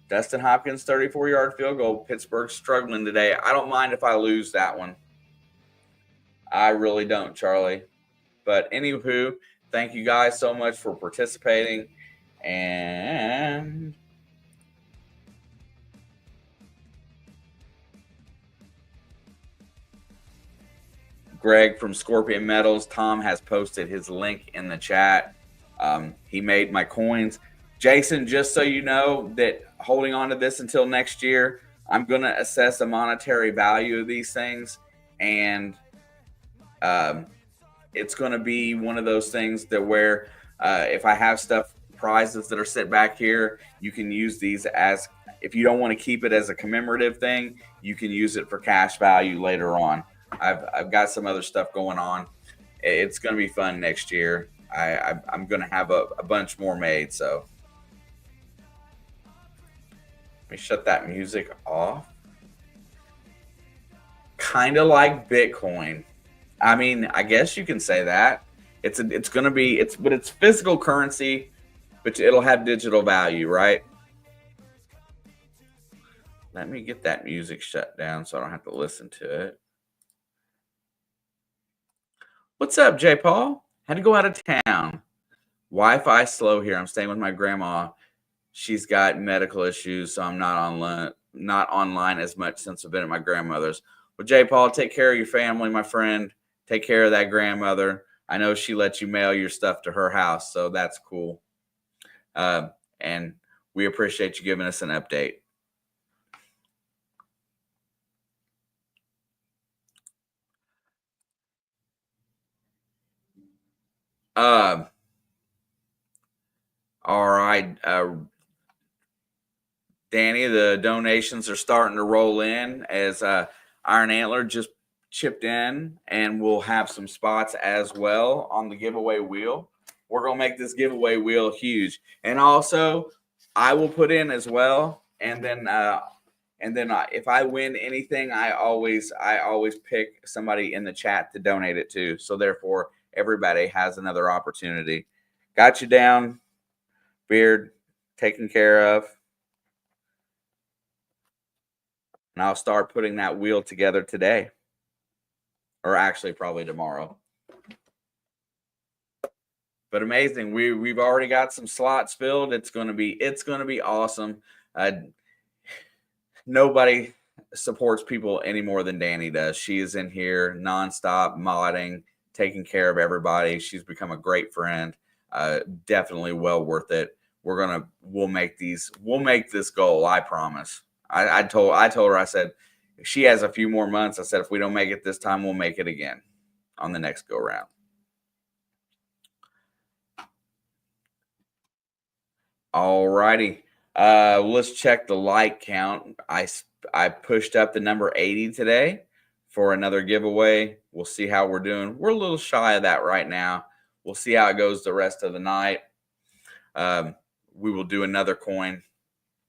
Dustin Hopkins, 34-yard field goal. Pittsburgh struggling today. I don't mind if I lose that one. I really don't, Charlie. But anywho, thank you guys so much for participating. And Greg from Scorpion Metals, Tom has posted his link in the chat. He made my coins. Jason, just so you know that holding on to this until next year, I'm going to assess the monetary value of these things. And it's going to be one of those things that where if I have prizes that are set back here, you can use these as, if you don't want to keep it as a commemorative thing, you can use it for cash value later on. I've got some other stuff going on. It's going to be fun next year. I'm going to have a bunch more made. So let me shut that music off. Kind of like Bitcoin. I mean, I guess you can say that. It's going to be, but it's physical currency, but it'll have digital value, right? Let me get that music shut down so I don't have to listen to it. What's up, J. Paul? Had to go out of town. Wi-Fi slow here. I'm staying with my grandma. She's got medical issues, so I'm not online as much since I've been at my grandmother's. Well, J. Paul, take care of your family, my friend. Take care of that grandmother. I know she lets you mail your stuff to her house, so that's cool. And we appreciate you giving us an update. All right. Danny, the donations are starting to roll in as Iron Antler just chipped in, and we'll have some spots as well on the giveaway wheel. We're going to make this giveaway wheel huge. And also, I will put in as well. And then if I win anything, I always pick somebody in the chat to donate it to. So therefore, everybody has another opportunity. Got you down, Beard, taken care of. And I'll start putting that wheel together today. Or actually probably tomorrow. But amazing. We've already got some slots filled. It's gonna be awesome. Nobody supports people any more than Danny does. She is in here nonstop modding, taking care of everybody. She's become a great friend. Definitely well worth it. We'll make this goal. I promise. I told her, I said, if she has a few more months, I said, if we don't make it this time, we'll make it again on the next go round. All righty. Let's check the like count. I I pushed up the number 80 today for another giveaway. We'll see how we're doing. We're a little shy of that right now. We'll see how it goes the rest of the night. We will do another coin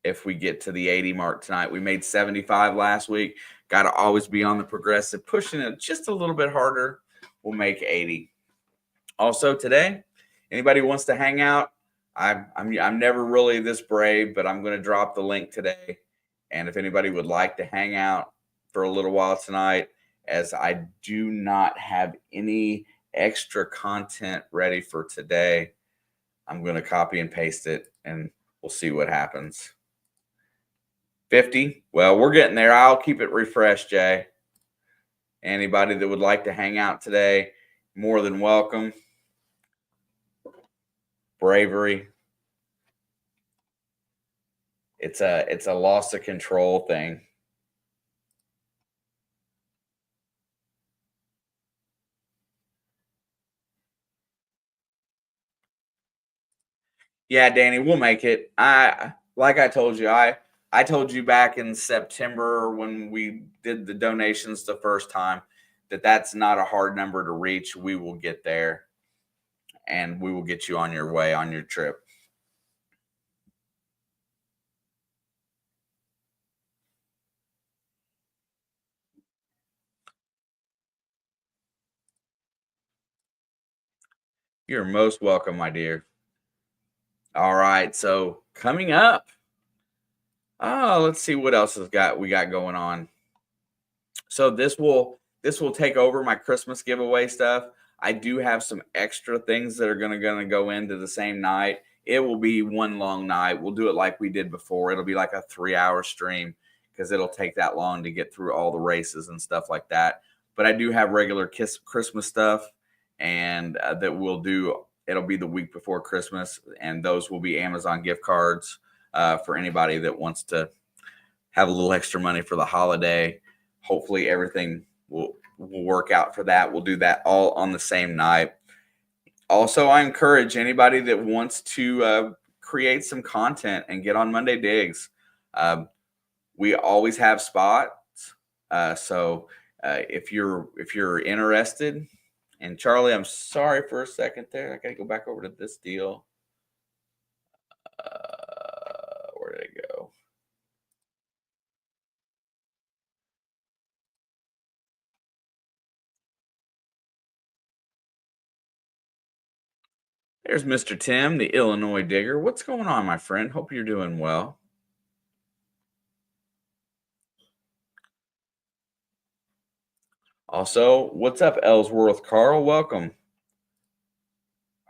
if we get to the 80 mark tonight. We made 75 last week. Got to always be on the progressive, pushing it just a little bit harder. We'll make 80. Also today, anybody wants to hang out, I'm never really this brave, but I'm going to drop the link today. And if anybody would like to hang out for a little while tonight, as I do not have any extra content ready for today, I'm going to copy and paste it, and we'll see what happens. 50. Well, we're getting there. I'll keep it refreshed, Jay. Anybody that would like to hang out today, more than welcome. Bravery. It's a loss of control thing. Yeah, Danny, we'll make it. Like I told you, I told you back in September when we did the donations the first time that that's not a hard number to reach. We will get there, and we will get you on your way, on your trip. You're most welcome, my dear. All right, so coming up. Oh, let's see what else we got going on. So this will take over my Christmas giveaway stuff. I do have some extra things that are gonna go into the same night. It will be one long night. We'll do it like we did before. It'll be like a 3-hour stream because it'll take that long to get through all the races and stuff like that. But I do have regular Christmas stuff, and that we'll do. It'll be the week before Christmas, and those will be Amazon gift cards for anybody that wants to have a little extra money for the holiday. Hopefully everything will work out for that. We'll do that all on the same night. Also, I encourage anybody that wants to create some content and get on Monday Digs. We always have spots. So if you're interested, and Charlie, I'm sorry for a second there. I got to go back over to this deal. Where did it go? There's Mr. Tim, the Illinois Digger. What's going on, my friend? Hope you're doing well. Also, what's up, Ellsworth Carl? Welcome.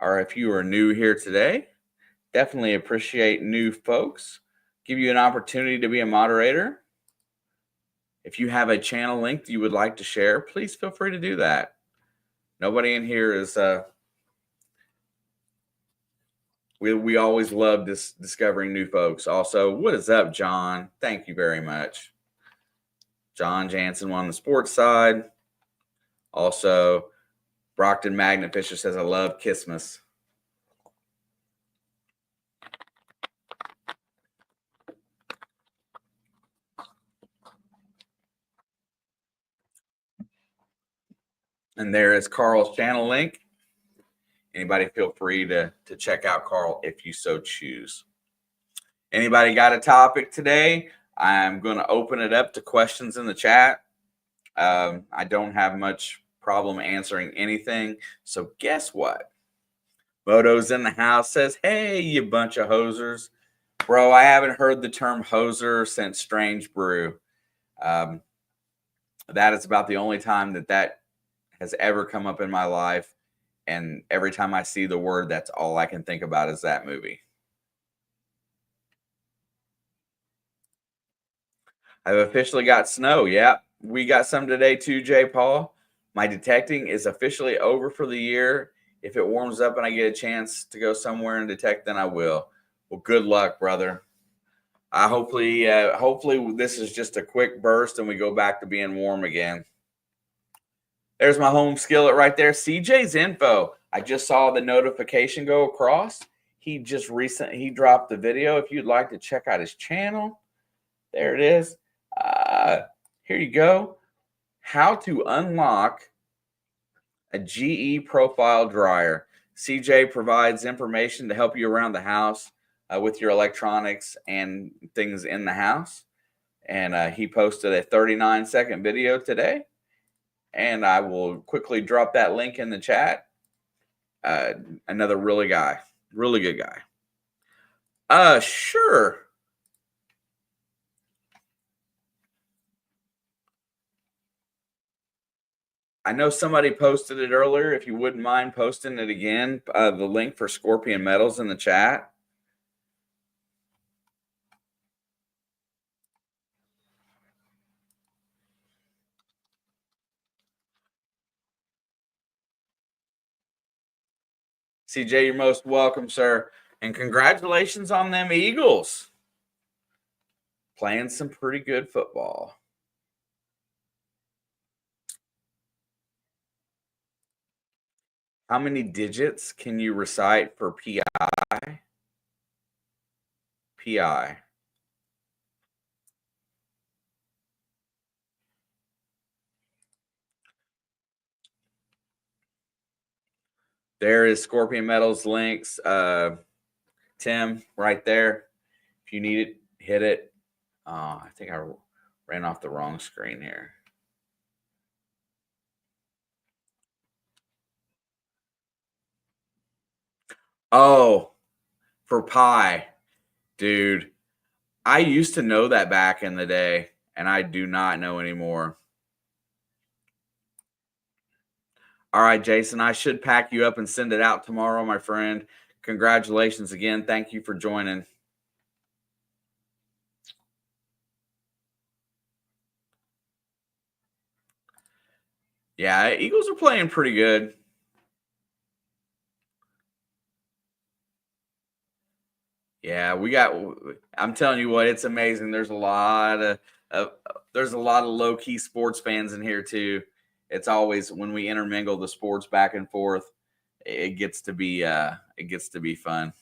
Or if you are new here today, definitely appreciate new folks. Give you an opportunity to be a moderator. If you have a channel link that you would like to share, please feel free to do that. Nobody in here is we always love discovering new folks. Also, what is up, John? Thank you very much. John Jansen on the sports side. Also, Brockton Magnet Fisher says, I love Christmas. And there is Carl's channel link. Anybody feel free to check out Carl if you so choose. Anybody got a topic today? I'm going to open it up to questions in the chat. I don't have much problem answering anything. So guess what? Moto's in the house says, hey, you bunch of hosers. Bro, I haven't heard the term hoser since Strange Brew. That is about the only time that has ever come up in my life. And every time I see the word, that's all I can think about is that movie. I've officially got snow. Yeah, we got some today too, J. Paul. My detecting is officially over for the year. If it warms up and I get a chance to go somewhere and detect, then I will. Well, good luck, brother. Hopefully this is just a quick burst and we go back to being warm again. There's my home skillet right there. CJ's info. I just saw the notification go across. He just dropped the video. If you'd like to check out his channel, there it is. Here you go. How to unlock a GE profile dryer. CJ provides information to help you around the house with your electronics and things in the house. And he posted a 39-second video today. And I will quickly drop that link in the chat. Another really good guy. Sure. I know somebody posted it earlier. If you wouldn't mind posting it again, the link for Scorpion Metals in the chat. CJ, you're most welcome, sir. And congratulations on them Eagles. Playing some pretty good football. How many digits can you recite for PI? PI. There is Scorpion Metals links. Tim, right there. If you need it, hit it. I think I ran off the wrong screen here. Oh, for pi. Dude, I used to know that back in the day, and I do not know anymore. All right, Jason, I should pack you up and send it out tomorrow, my friend. Congratulations again. Thank you for joining. Yeah, Eagles are playing pretty good. Yeah, I'm telling you what, it's amazing. There's a lot of low-key sports fans in here too. It's always when we intermingle the sports back and forth, it gets to be fun.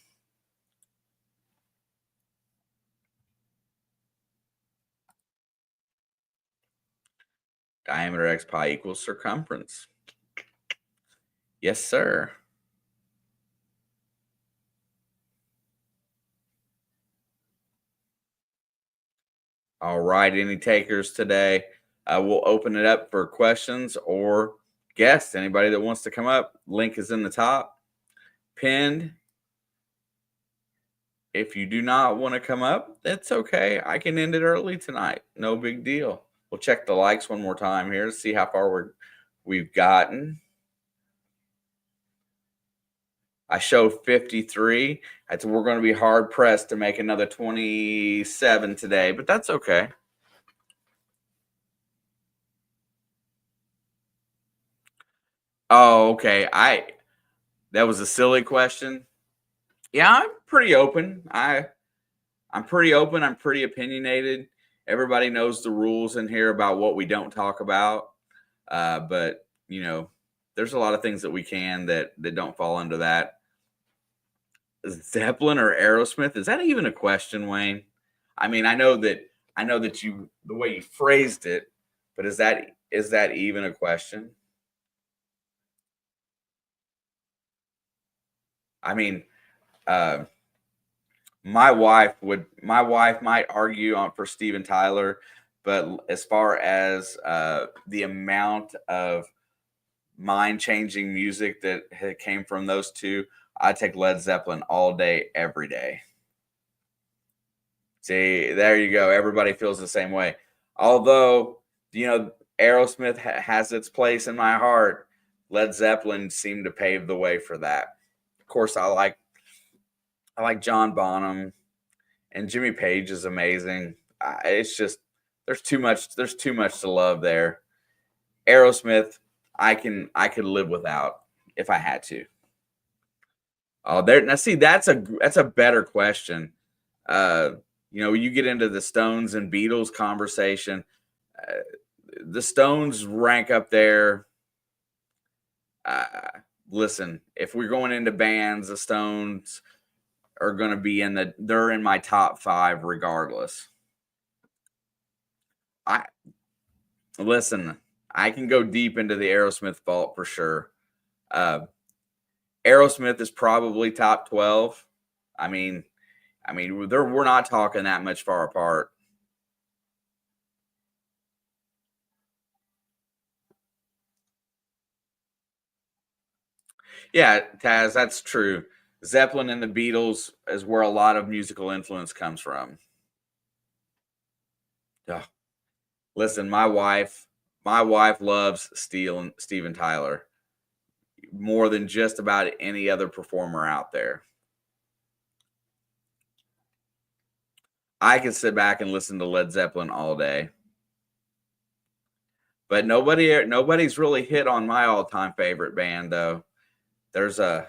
Diameter x pi equals circumference. Yes, sir. All right, any takers today? We'll open it up for questions or guests. Anybody that wants to come up, link is in the top, pinned. If you do not want to come up, that's okay. I can end it early tonight. No big deal. We'll check the likes one more time here to see how far we've gotten. I show 53. We're going to be hard pressed to make another 27 today, but that's okay. Oh, okay. That was a silly question. Yeah, I'm pretty open. I'm pretty open. I'm pretty opinionated. Everybody knows the rules in here about what we don't talk about. But you know, there's a lot of things that we can that don't fall under that. Zeppelin or Aerosmith? Is that even a question, Wayne? I mean, I know that you, the way you phrased it, but is that even a question? I mean, my wife might argue for Steven Tyler, but as far as the amount of mind-changing music that came from those two, I take Led Zeppelin all day, every day. See, there you go. Everybody feels the same way. Although, you know, Aerosmith has its place in my heart, Led Zeppelin seemed to pave the way for that. Of course, I like John Bonham, and Jimmy Page is amazing. It's just there's too much to love there. Aerosmith, I could live without if I had to. Oh, there now. See, that's a better question. You know, you get into the Stones and Beatles conversation. The Stones rank up there. Listen, if we're going into bands, the Stones are going to be they're in my top 5 regardless. I listen. I can go deep into the Aerosmith vault for sure. Uh, Aerosmith is probably top 12. I mean, we're not talking that much far apart. Yeah, Taz, that's true. Zeppelin and the Beatles is where a lot of musical influence comes from. Ugh. Listen, my wife loves Steven Tyler more than just about any other performer out there. I could sit back and listen to Led Zeppelin all day, but nobody's really hit on my all-time favorite band though. There's a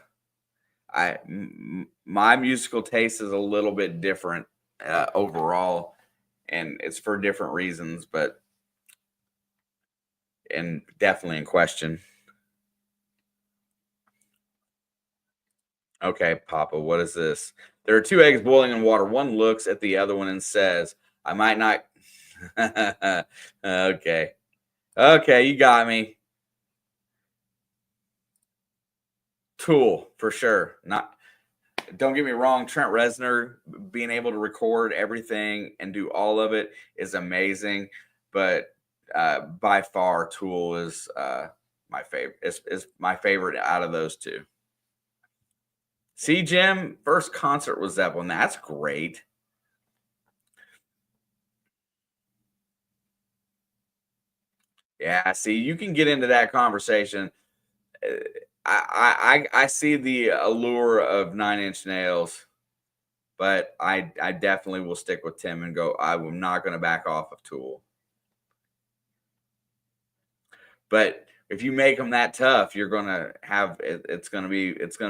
my musical taste is a little bit different overall, and it's for different reasons, but and definitely in question. Okay, Papa, what is this? There are two eggs boiling in water. One looks at the other one and says, "I might not." Okay, okay, you got me. Tool for sure. Not. Don't get me wrong. Trent Reznor being able to record everything and do all of it is amazing, but by far, Tool is my favorite. Is my favorite out of those two. See, Jim, first concert was Zeppelin. That's great. Yeah, see, you can get into that conversation. Uh, I see the allure of Nine Inch Nails, but I definitely will stick with Tim and go. I'm not going to back off of Tool. But if you make them that tough, you're going to have it's going to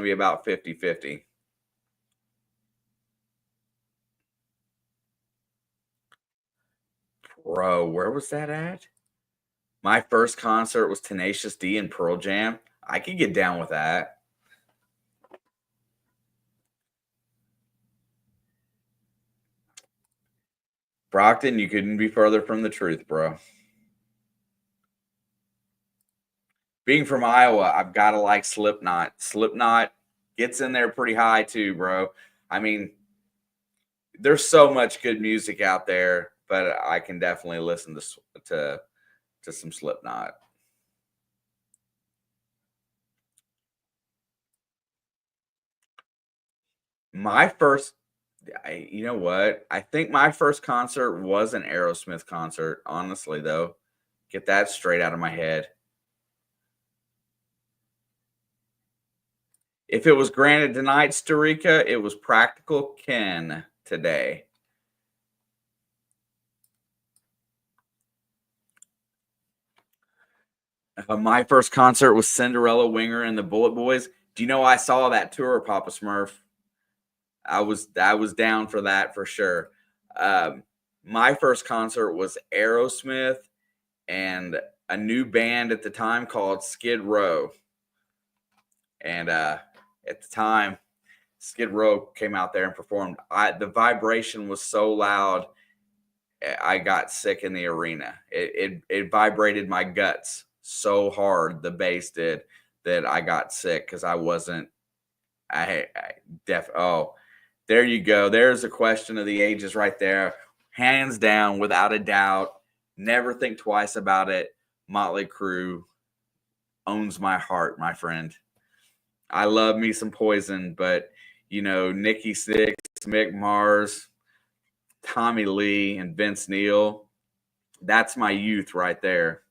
be about 50-50. Bro, where was that at? My first concert was Tenacious D and Pearl Jam. I could get down with that. Brockton, you couldn't be further from the truth, bro. Being from Iowa, I've got to like Slipknot. Slipknot gets in there pretty high too, bro. I mean, there's so much good music out there, but I can definitely listen to some Slipknot. My first, you know what? I think my first concert was an Aerosmith concert. Honestly, though, get that straight out of my head. If it was granted tonight, Starika, it was Practical Ken today. My first concert was Cinderella Winger and the Bullet Boys. Do you know I saw that tour, Papa Smurf? I was down for that for sure. Um, my first concert was Aerosmith and a new band at the time called Skid Row. And at the time, Skid Row came out there and performed. The vibration was so loud, I got sick in the arena. It vibrated my guts so hard, the bass did, that I got sick because I wasn't. I def. Oh, there you go. There's a question of the ages right there, hands down, without a doubt. Never think twice about it. Motley Crue owns my heart, my friend. I love me some Poison, but Nikki Sixx, Mick Mars, Tommy Lee, and Vince Neil. That's my youth right there.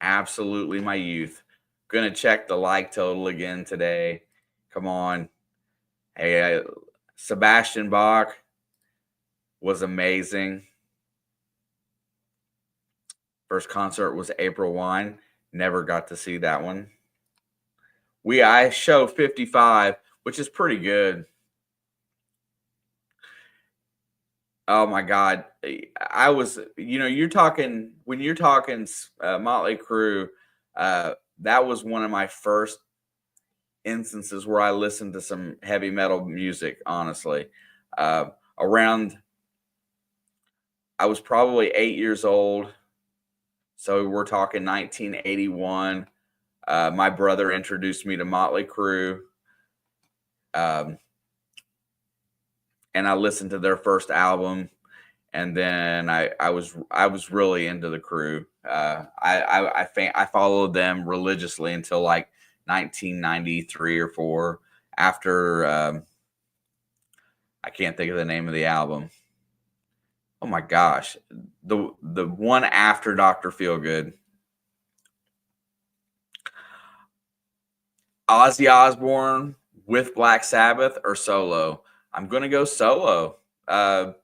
Absolutely my youth. Gonna check the like total again today. Come on. Hey, Sebastian Bach was amazing. First concert was April Wine. Never got to see that one. I show 55, which is pretty good. Oh my God. I was, you're talking, when you're talking Motley Crue, that was one of my first instances where I listened to some heavy metal music, honestly. Around, I was probably 8 years old. So we're talking 1981. My brother introduced me to Motley Crue. Um, and I listened to their first album, and then I was really into the Crew. I followed them religiously until like 1993 or four. After I can't think of the name of the album. Oh my gosh, the one after Doctor Feelgood. Ozzy Osbourne with Black Sabbath or solo? I'm gonna go solo. Ozzy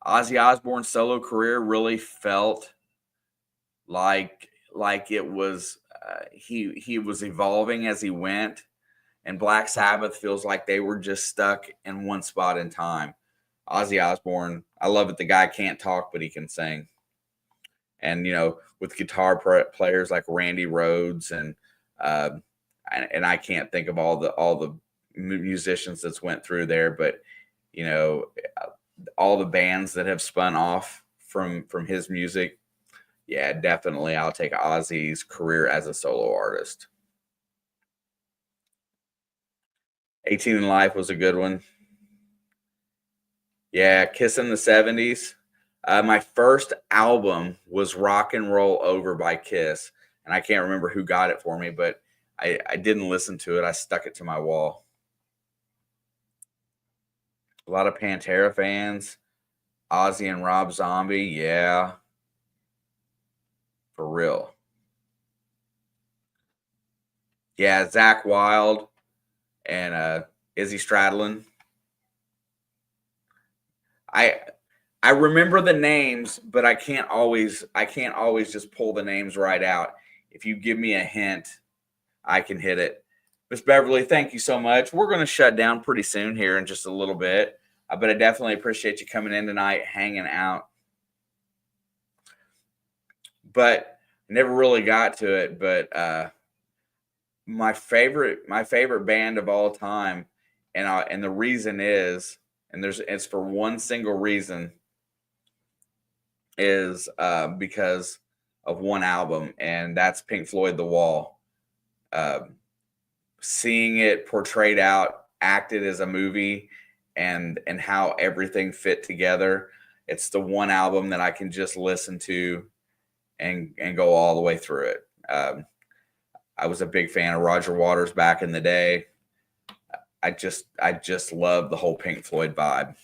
Osbourne's solo career really felt like it was he was evolving as he went, and Black Sabbath feels like they were just stuck in one spot in time. Ozzy Osbourne, I love it. The guy can't talk, but he can sing, and with guitar players like Randy Rhoads uh, and I can't think of all the musicians that's went through there, but you know all the bands that have spun off from his music. Yeah, definitely. I'll take Ozzy's career as a solo artist. 18 in Life was a good one. Yeah, Kiss in the 70s. My first album was Rock and Roll Over by Kiss, and I can't remember who got it for me, but I didn't listen to it. I stuck it to my wall. A lot of Pantera fans. Ozzy and Rob Zombie. Yeah, for real. Yeah, Zach Wild and Izzy Stradlin. I I remember the names, but I can't always just pull the names right out. If you give me a hint, I can hit it. Miss Beverly, thank you so much. We're going to shut down pretty soon here in just a little bit, but I definitely appreciate you coming in tonight, hanging out. But never really got to it. But my favorite band of all time, and the reason is, and it's for one single reason, is because of one album, and that's Pink Floyd The Wall. Um, Seeing it portrayed out, acted as a movie, and how everything fit together. It's the one album that I can just listen to and go all the way through it. I was a big fan of Roger Waters back in the day. I just love the whole Pink Floyd vibe.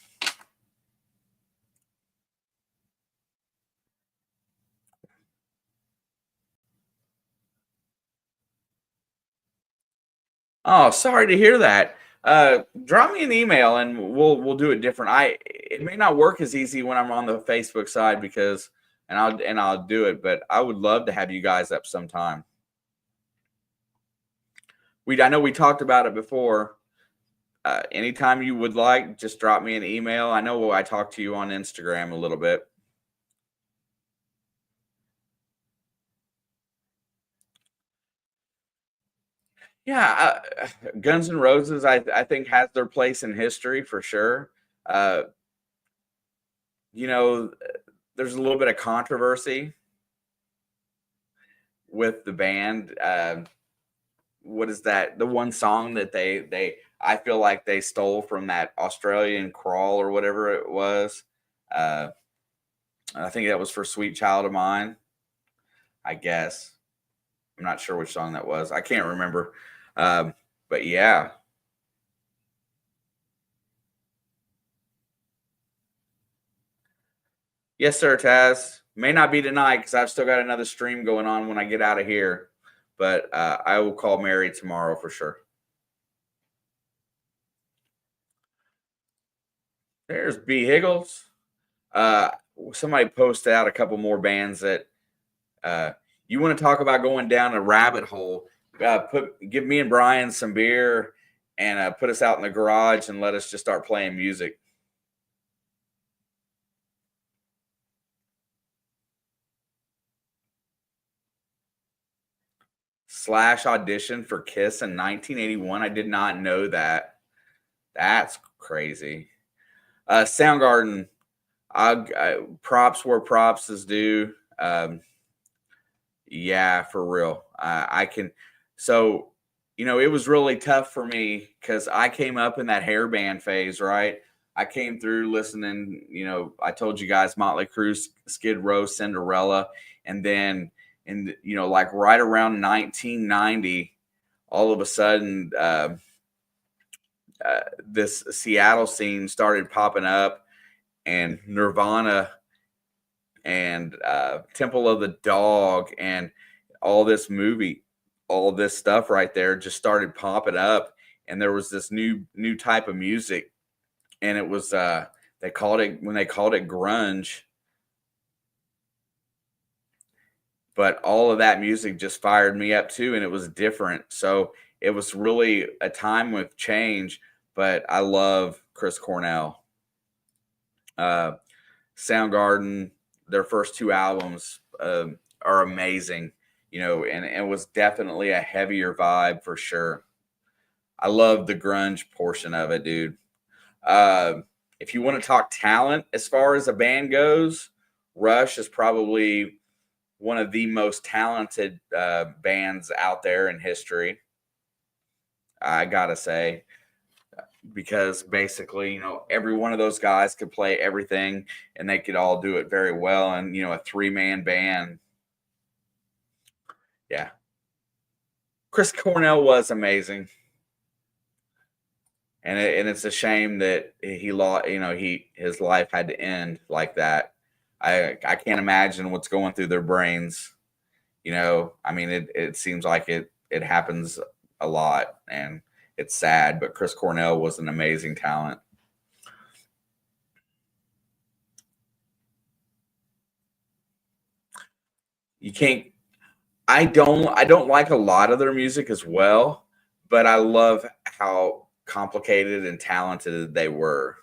Oh, sorry to hear that. Drop me an email and we'll do it different. It may not work as easy when I'm on the Facebook side because and I'll do it, but I would love to have you guys up sometime. I know we talked about it before. Anytime you would like, just drop me an email. I know I talked to you on Instagram a little bit. Yeah, Guns N' Roses, I think has their place in history for sure. Uh, you know, there's a little bit of controversy with the band. What is that? The one song that they I feel like they stole from that Australian Crawl or whatever it was. Uh, I think that was for "Sweet Child of Mine." I guess I'm not sure which song that was. I can't remember. Um, but yeah, yes, sir, Taz. May not be tonight because I've still got another stream going on when I get out of here. But I will call Mary tomorrow for sure. There's B. Higgles. Uh, Somebody posted out a couple more bands that uh, you want to talk about going down a rabbit hole. Give me and Brian some beer and put us out in the garage and let us just start playing music. Slash auditioned for Kiss in 1981. I did not know that. That's crazy. Soundgarden, props where props is due. Yeah, for real. I can. So, it was really tough for me because I came up in that hair band phase, right? I came through listening, I told you guys Motley Crue, Skid Row, Cinderella. And then, like right around 1990, all of a sudden, this Seattle scene started popping up, and Nirvana and Temple of the Dog and all this stuff right there just started popping up. And there was this new type of music, and it was when they called it grunge. But all of that music just fired me up too, and it was different. So it was really a time with change. But I love Chris Cornell. Soundgarden, their first two albums are amazing, and it was definitely a heavier vibe for sure. I love the grunge portion of it, dude. If you want to talk talent as far as a band goes, Rush is probably one of the most talented bands out there in history, I gotta say, because basically, every one of those guys could play everything, and they could all do it very well. And, a 3-man band. Yeah. Chris Cornell was amazing. And it's a shame that he lost, his life had to end like that. I can't imagine what's going through their brains. I mean, it seems like it happens a lot, and it's sad, but Chris Cornell was an amazing talent. You can't, I don't like a lot of their music as well, but I love how complicated and talented they were.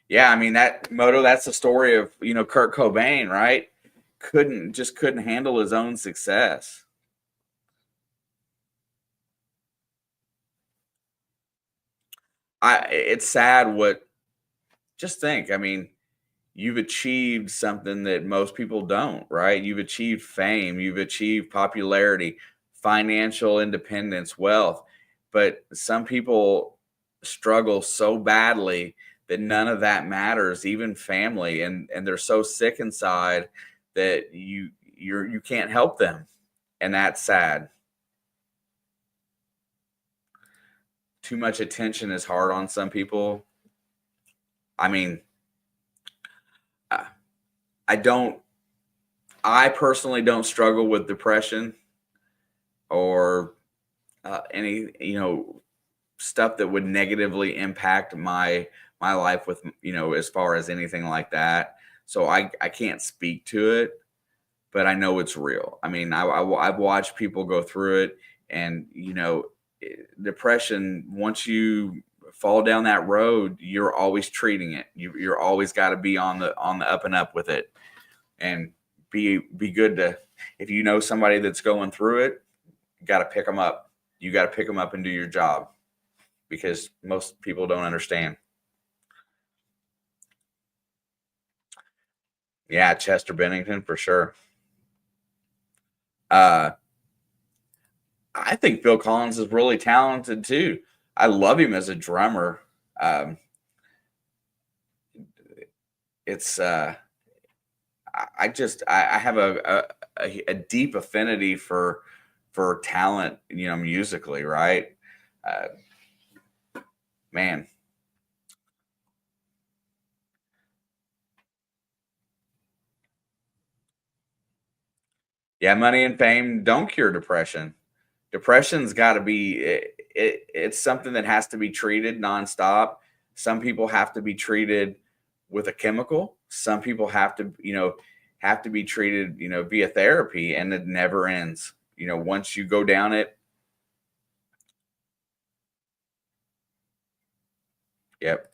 Yeah, I mean that's the story of, Kurt Cobain, right? Couldn't handle his own success. It's sad just think, I mean, you've achieved something that most people don't, right? You've achieved fame, you've achieved popularity, financial independence, wealth, but some people struggle so badly that none of that matters, even family, and they're so sick inside that you can't help them, and that's sad. Too much attention is hard on some people. I mean, I don't. I personally don't struggle with depression or any stuff that would negatively impact my life with as far as anything like that. So I can't speak to it, but I know it's real. I mean, I've watched people go through it, and depression, once you fall down that road, you're always treating it. You're always got to be on the up and up with it, and be good to, if you know somebody that's going through it, you got to pick them up. You got to pick them up and do your job, because most people don't understand. Yeah, Chester Bennington for sure. Uh, I think Phil Collins is really talented too. I love him as a drummer. Um, it's I have a deep affinity for talent, musically, right? Uh, man, yeah, money and fame don't cure depression. Depression's got to be it's something that has to be treated nonstop. Some people have to be treated with a chemical. Some people have to be treated, via therapy, and it never ends. Once you go down it, yep.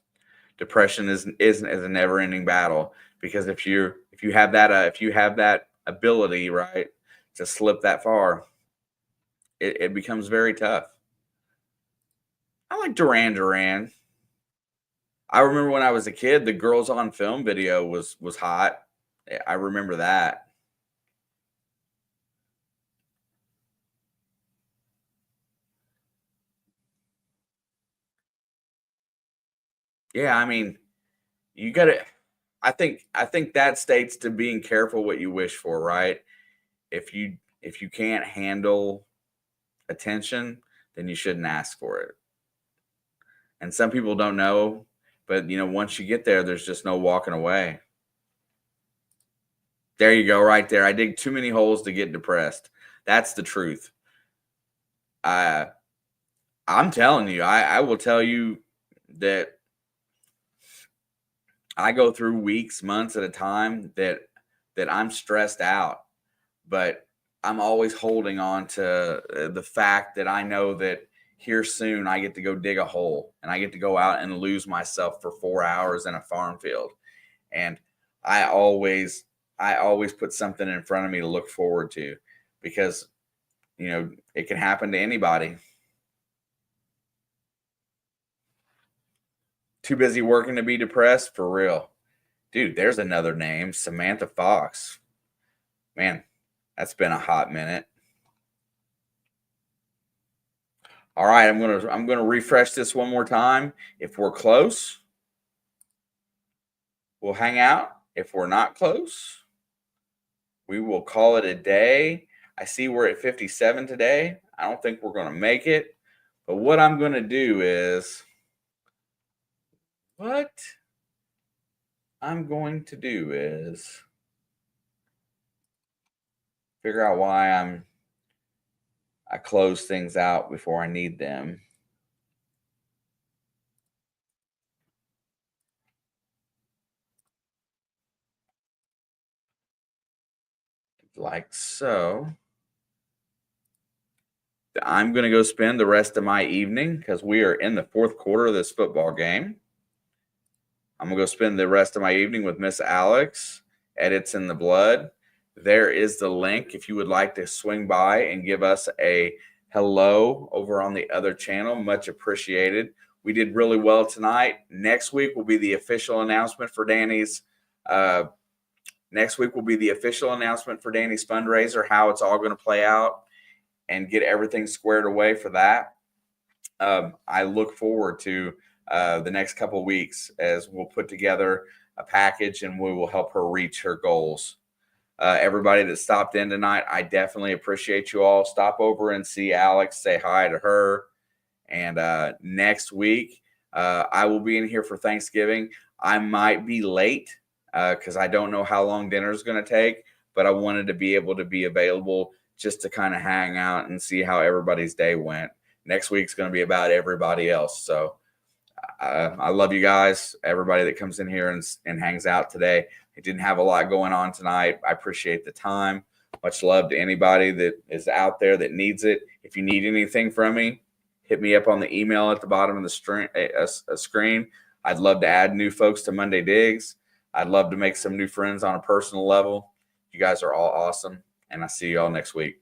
Depression is a never ending battle, because if you have that ability, right, to slip that far, it becomes very tough. I like Duran Duran. I remember when I was a kid, the Girls on Film video was hot. I remember that. Yeah, I mean, you got to. I think that states to being careful what you wish for, right? If you can't handle attention, then you shouldn't ask for it. And some people don't know, but once you get there, there's just no walking away. There you go, right there. I dig too many holes to get depressed. That's the truth. I'm telling you, I will tell you that I go through weeks, months at a time that I'm stressed out, but I'm always holding on to the fact that I know that here soon I get to go dig a hole and I get to go out and lose myself for 4 hours in a farm field. And I always put something in front of me to look forward to, because it can happen to anybody. Too busy working to be depressed? For real. Dude, there's another name, Samantha Fox. Man, that's been a hot minute. All right, I'm gonna refresh this one more time. If we're close, we'll hang out. If we're not close, we will call it a day. I see we're at 57 today. I don't think we're gonna make it. But what I'm gonna do is figure out why I close things out before I need them. Like so. I'm going to go spend the rest of my evening, because we are in the fourth quarter of this football game. I'm going to go spend the rest of my evening with Miss Alex, Edits in the Blood. There is the link if you would like to swing by and give us a hello over on the other channel. Much appreciated. We did really well tonight. Next week will be the official announcement for Danny's fundraiser, how it's all going to play out, and get everything squared away for that. I look forward to the next couple of weeks as we'll put together a package and we will help her reach her goals. Everybody that stopped in tonight, I definitely appreciate you all. Stop over and see Alex, say hi to her. And next week, I will be in here for Thanksgiving. I might be late because I don't know how long dinner is going to take, but I wanted to be able to be available just to kind of hang out and see how everybody's day went. Next week's going to be about everybody else. So I love you guys, everybody that comes in here and hangs out today. It didn't have a lot going on tonight. I appreciate the time. Much love to anybody that is out there that needs it. If you need anything from me, hit me up on the email at the bottom of the screen. I'd love to add new folks to Monday Digs. I'd love to make some new friends on a personal level. You guys are all awesome, and I'll see you all next week.